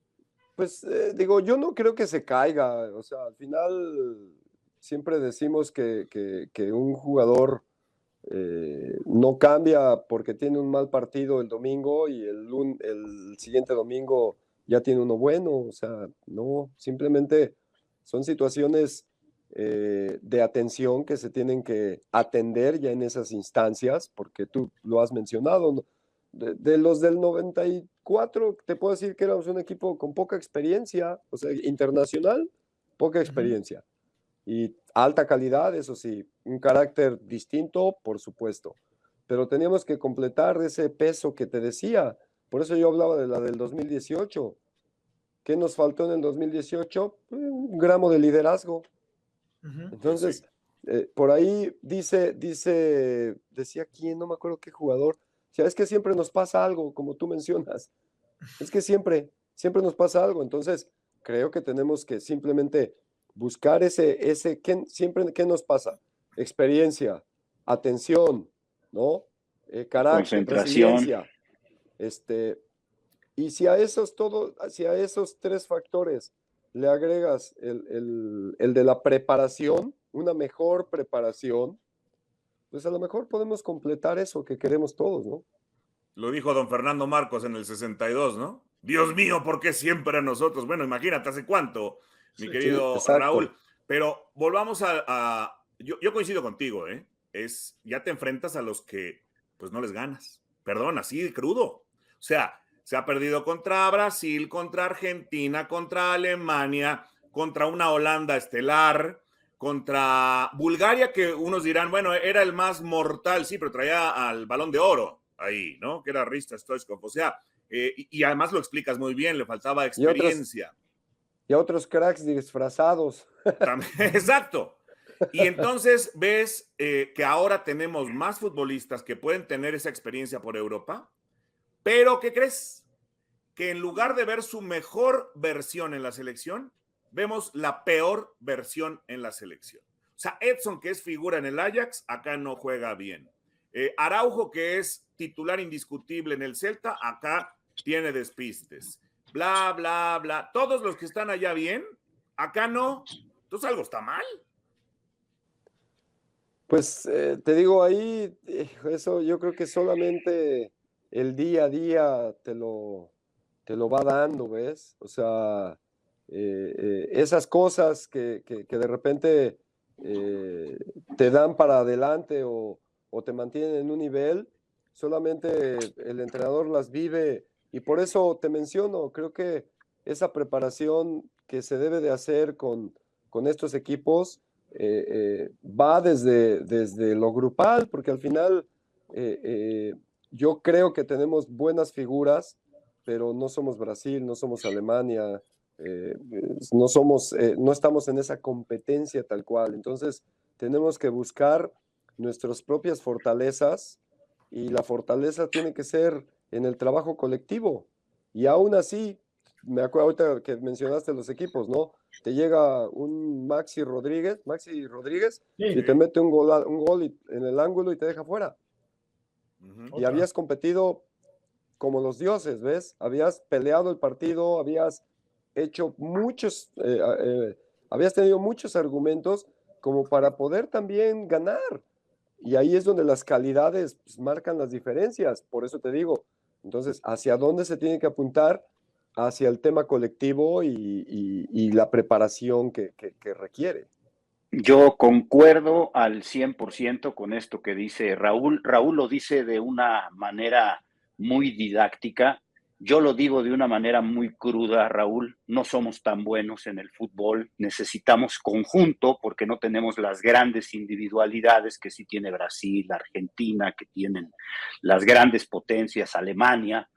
Pues digo, yo no creo que se caiga, o sea, al final siempre decimos que un jugador No cambia porque tiene un mal partido el domingo y el siguiente domingo ya tiene uno bueno. O sea, no, simplemente son situaciones de atención que se tienen que atender ya en esas instancias, porque tú lo has mencionado, ¿no? De los del 94, te puedo decir que éramos un equipo con poca experiencia, o sea, internacional, poca experiencia. Y alta calidad, eso sí, un carácter distinto, por supuesto. Pero teníamos que completar ese peso que te decía. Por eso yo hablaba de la del 2018. ¿Qué nos faltó en el 2018? Un gramo de liderazgo. Entonces, por ahí decía quién, no me acuerdo qué jugador. O sea, es que siempre nos pasa algo, como tú mencionas. Es que siempre nos pasa algo. Entonces, creo que tenemos que simplemente buscar siempre, ¿qué nos pasa? Experiencia, atención, ¿no? Carácter, Concentración. resiliencia. Y si a esos tres factores le agregas el de la preparación, una mejor preparación, pues a lo mejor podemos completar eso que queremos todos, ¿no? Lo dijo don Fernando Marcos en el 62, ¿no? Dios mío, ¿por qué siempre a nosotros? Bueno, imagínate hace cuánto, mi querido Raúl. Pero volvamos yo coincido contigo, ¿eh? Ya te enfrentas a los que pues no les ganas. Perdón, así de crudo. O sea, se ha perdido contra Brasil, contra Argentina, contra Alemania, contra una Holanda estelar, contra Bulgaria, que unos dirán, bueno, era el más mortal, sí, pero traía al Balón de Oro ahí, ¿no? Que era Hristo Stoichkov. O sea, y además lo explicas muy bien, le faltaba experiencia. Y otros cracks disfrazados. Exacto. Y entonces ves que ahora tenemos más futbolistas que pueden tener esa experiencia por Europa, pero ¿qué crees? Que en lugar de ver su mejor versión en la selección, vemos la peor versión en la selección. O sea, Edson, que es figura en el Ajax, acá no juega bien. Araujo, que es titular indiscutible en el Celta, acá tiene despistes. Bla, bla, bla. Todos los que están allá bien, acá no. Entonces algo está mal. Pues te digo, ahí, eso yo creo que solamente el día a día te lo va dando, ¿ves? O sea, esas cosas que de repente te dan para adelante o te mantienen en un nivel, solamente el entrenador las vive y por eso te menciono, creo que esa preparación que se debe de hacer con estos equipos va desde lo grupal, porque al final yo creo que tenemos buenas figuras, pero no somos Brasil, no somos Alemania, no estamos en esa competencia tal cual. Entonces, tenemos que buscar nuestras propias fortalezas y la fortaleza tiene que ser en el trabajo colectivo. Y aún así, me acuerdo ahorita que mencionaste los equipos, ¿no? Te llega un Maxi Rodríguez, sí, y te mete un gol en el ángulo y te deja fuera. Y habías competido como los dioses, ¿ves? Habías peleado el partido, habías hecho habías tenido muchos argumentos como para poder también ganar. Y ahí es donde las calidades pues, marcan las diferencias. Por eso te digo, entonces, ¿hacia dónde se tiene que apuntar? Hacia el tema colectivo y la preparación que requiere. Yo concuerdo al 100% con esto que dice Raúl. Raúl lo dice de una manera muy didáctica. Yo lo digo de una manera muy cruda, Raúl. No somos tan buenos en el fútbol. Necesitamos conjunto porque no tenemos las grandes individualidades que sí tiene Brasil, Argentina, que tienen las grandes potencias, Alemania.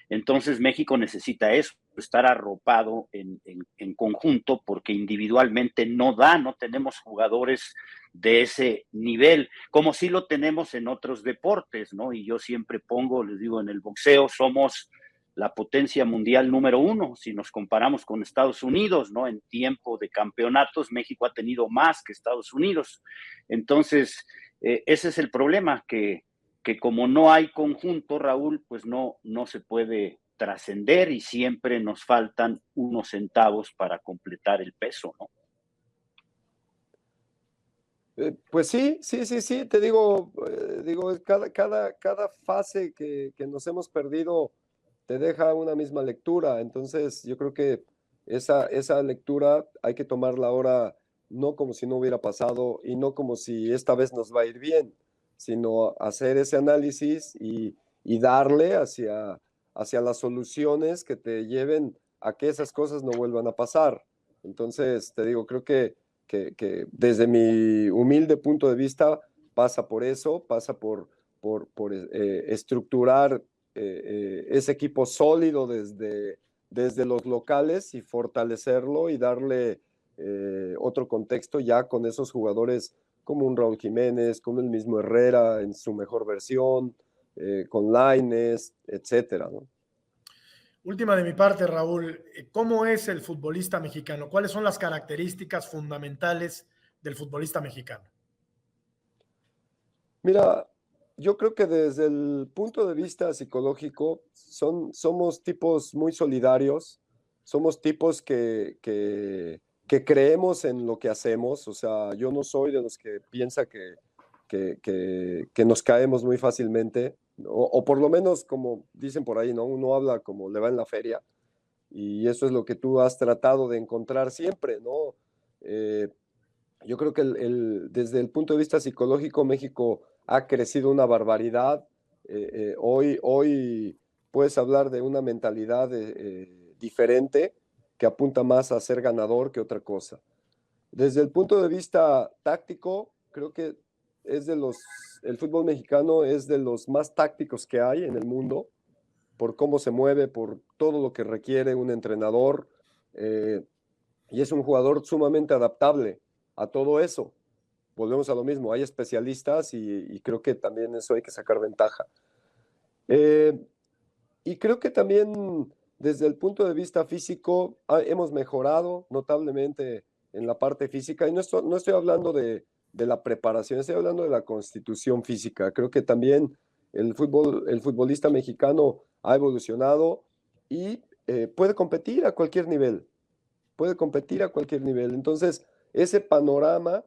Entonces México necesita eso, estar arropado en conjunto, porque individualmente no tenemos jugadores de ese nivel, como sí lo tenemos en otros deportes, ¿no? Y yo siempre les digo, en el boxeo somos la potencia mundial número 1, si nos comparamos con Estados Unidos, ¿no? En tiempo de campeonatos, México ha tenido más que Estados Unidos. Entonces, ese es el problema, que como no hay conjunto, Raúl, pues no se puede trascender y siempre nos faltan unos centavos para completar el peso, ¿no? Pues sí, te digo, cada fase que nos hemos perdido te deja una misma lectura, entonces yo creo que esa lectura hay que tomarla ahora no como si no hubiera pasado y no como si esta vez nos va a ir bien, sino hacer ese análisis y darle hacia las soluciones que te lleven a que esas cosas no vuelvan a pasar. Entonces, te digo, creo que desde mi humilde punto de vista pasa por eso, pasa por estructurar ese equipo sólido desde los locales y fortalecerlo y darle otro contexto ya con esos jugadores como un Raúl Jiménez, como el mismo Herrera en su mejor versión, con Lainez, etcétera, ¿no? Última de mi parte, Raúl, ¿cómo es el futbolista mexicano? ¿Cuáles son las características fundamentales del futbolista mexicano? Mira, yo creo que desde el punto de vista psicológico somos tipos muy solidarios, somos tipos que creemos en lo que hacemos, o sea, yo no soy de los que piensa que nos caemos muy fácilmente, o por lo menos como dicen por ahí, ¿no? Uno habla como le va en la feria, y eso es lo que tú has tratado de encontrar siempre, ¿no? Yo creo que desde el punto de vista psicológico, México ha crecido una barbaridad. Hoy puedes hablar de una mentalidad diferente que apunta más a ser ganador que otra cosa. Desde el punto de vista táctico, creo que el fútbol mexicano es de los más tácticos que hay en el mundo, por cómo se mueve, por todo lo que requiere un entrenador, y es un jugador sumamente adaptable a todo eso. Volvemos a lo mismo, hay especialistas y creo que también eso hay que sacar ventaja. Y creo que también desde el punto de vista físico hemos mejorado notablemente en la parte física, y no estoy hablando de la preparación, estoy hablando de la constitución física. Creo que también el futbolista mexicano ha evolucionado y puede competir a cualquier nivel, Entonces, ese panorama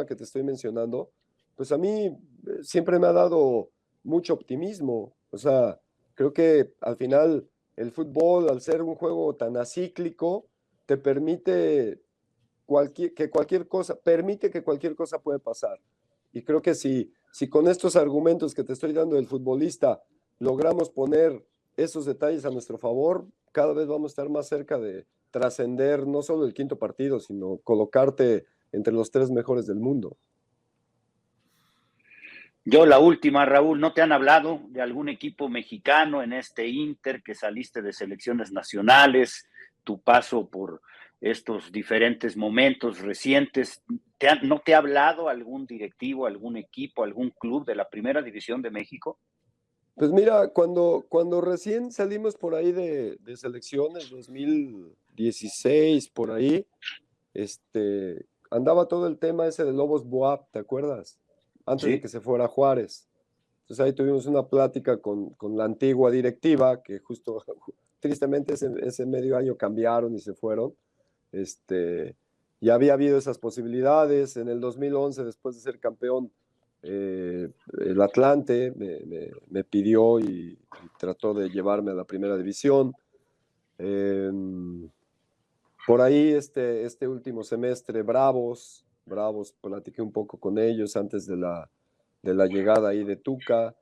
que te estoy mencionando, pues a mí siempre me ha dado mucho optimismo. O sea, creo que al final el fútbol, al ser un juego tan acíclico, te permite que cualquier cosa puede pasar. Y creo que si con estos argumentos que te estoy dando del futbolista logramos poner esos detalles a nuestro favor, cada vez vamos a estar más cerca de trascender no solo el quinto partido, sino colocarte entre los 3 mejores del mundo. Yo la última, Raúl, ¿no te han hablado de algún equipo mexicano en este Inter que saliste de selecciones nacionales, tu paso por estos diferentes momentos recientes? ¿No te ha hablado algún directivo, algún equipo, algún club de la Primera División de México? Pues mira, cuando recién salimos por ahí de selecciones, 2016, por ahí, andaba todo el tema ese de Lobos BUAP, ¿te acuerdas? Antes Sí. de que se fuera Juárez. Entonces ahí tuvimos una plática con la antigua directiva, que justo, tristemente, ese medio año cambiaron y se fueron. Ya había habido esas posibilidades. En el 2011, después de ser campeón, el Atlante me pidió y trató de llevarme a la Primera División. Por ahí este último semestre, Bravos, platiqué un poco con ellos antes de la llegada ahí de Tuca.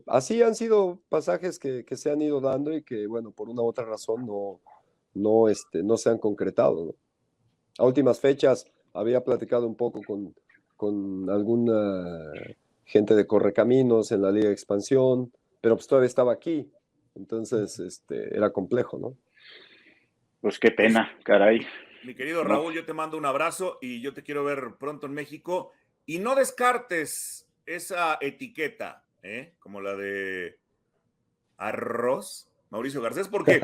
Así han sido pasajes que se han ido dando y que, bueno, por una u otra razón no se han concretado, ¿no? A últimas fechas había platicado un poco con alguna gente de Correcaminos en la Liga de Expansión, pero pues todavía estaba aquí, entonces era complejo, ¿no? Pues qué pena, caray. Mi querido Raúl, yo te mando un abrazo y yo te quiero ver pronto en México. Y no descartes esa etiqueta, como la de arroz, Mauricio Garcés, porque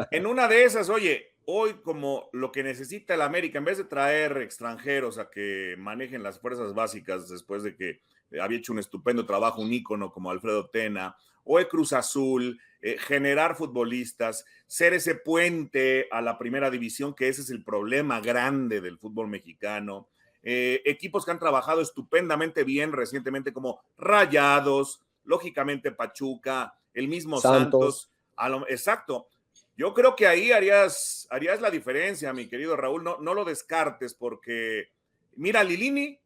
en una de esas, oye, hoy como lo que necesita el América, en vez de traer extranjeros a que manejen las fuerzas básicas después de que había hecho un estupendo trabajo un ícono como Alfredo Tena, o el Cruz Azul, generar futbolistas, ser ese puente a la Primera División, que ese es el problema grande del fútbol mexicano, equipos que han trabajado estupendamente bien recientemente como Rayados, lógicamente Pachuca, el mismo Santos. Exacto. Yo creo que ahí harías la diferencia, mi querido Raúl. No lo descartes porque, mira, Lilini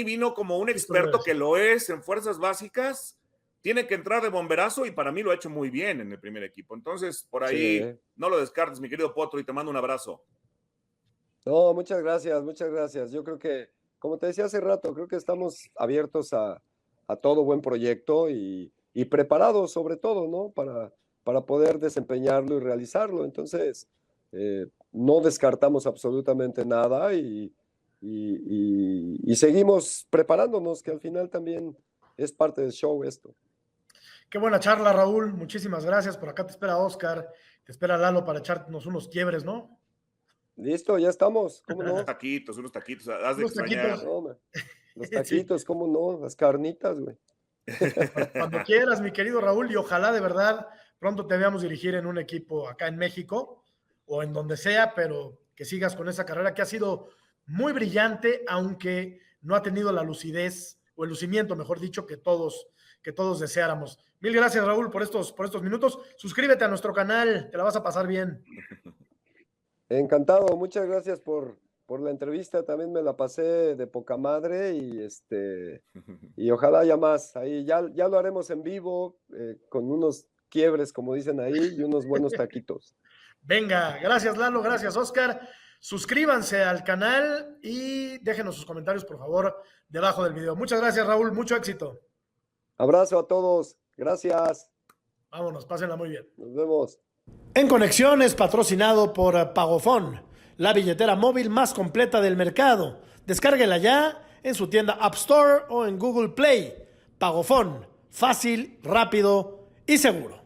vino como un experto que lo es en fuerzas básicas, tiene que entrar de bomberazo y para mí lo ha hecho muy bien en el primer equipo. Entonces, por ahí no lo descartes, mi querido Potro, y te mando un abrazo. No, muchas gracias, muchas gracias. Yo creo que, como te decía hace rato, creo que estamos abiertos a todo buen proyecto y preparados sobre todo, ¿no? Para poder desempeñarlo y realizarlo. Entonces, no descartamos absolutamente nada y seguimos preparándonos, que al final también es parte del show esto. Qué buena charla, Raúl. Muchísimas gracias. Por acá te espera Oscar, te espera Lalo para echarnos unos quiebres, ¿no? Listo, ya estamos. ¿Cómo no? Unos taquitos, has de Unos extrañar. taquitos. No, los taquitos, ¿cómo no? Las carnitas, güey. Cuando quieras, mi querido Raúl, y ojalá de verdad pronto te veamos dirigir en un equipo acá en México o en donde sea, pero que sigas con esa carrera que ha sido muy brillante, aunque no ha tenido la lucidez o el lucimiento, mejor dicho, que todos deseáramos. Mil gracias, Raúl, por estos minutos. Suscríbete a nuestro canal, te la vas a pasar bien. Encantado, muchas gracias por la entrevista, también me la pasé de poca madre y ojalá haya más. Ahí ya lo haremos en vivo, con unos quiebres, como dicen ahí, y unos buenos taquitos. Venga, gracias Lalo, gracias Oscar. Suscríbanse al canal y déjenos sus comentarios, por favor, debajo del video. Muchas gracias, Raúl, mucho éxito. Abrazo a todos, gracias. Vámonos, pásenla muy bien. Nos vemos. En Conexión es patrocinado por Pagofón, la billetera móvil más completa del mercado. Descárguela ya en su tienda App Store o en Google Play. Pagofón, fácil, rápido y seguro.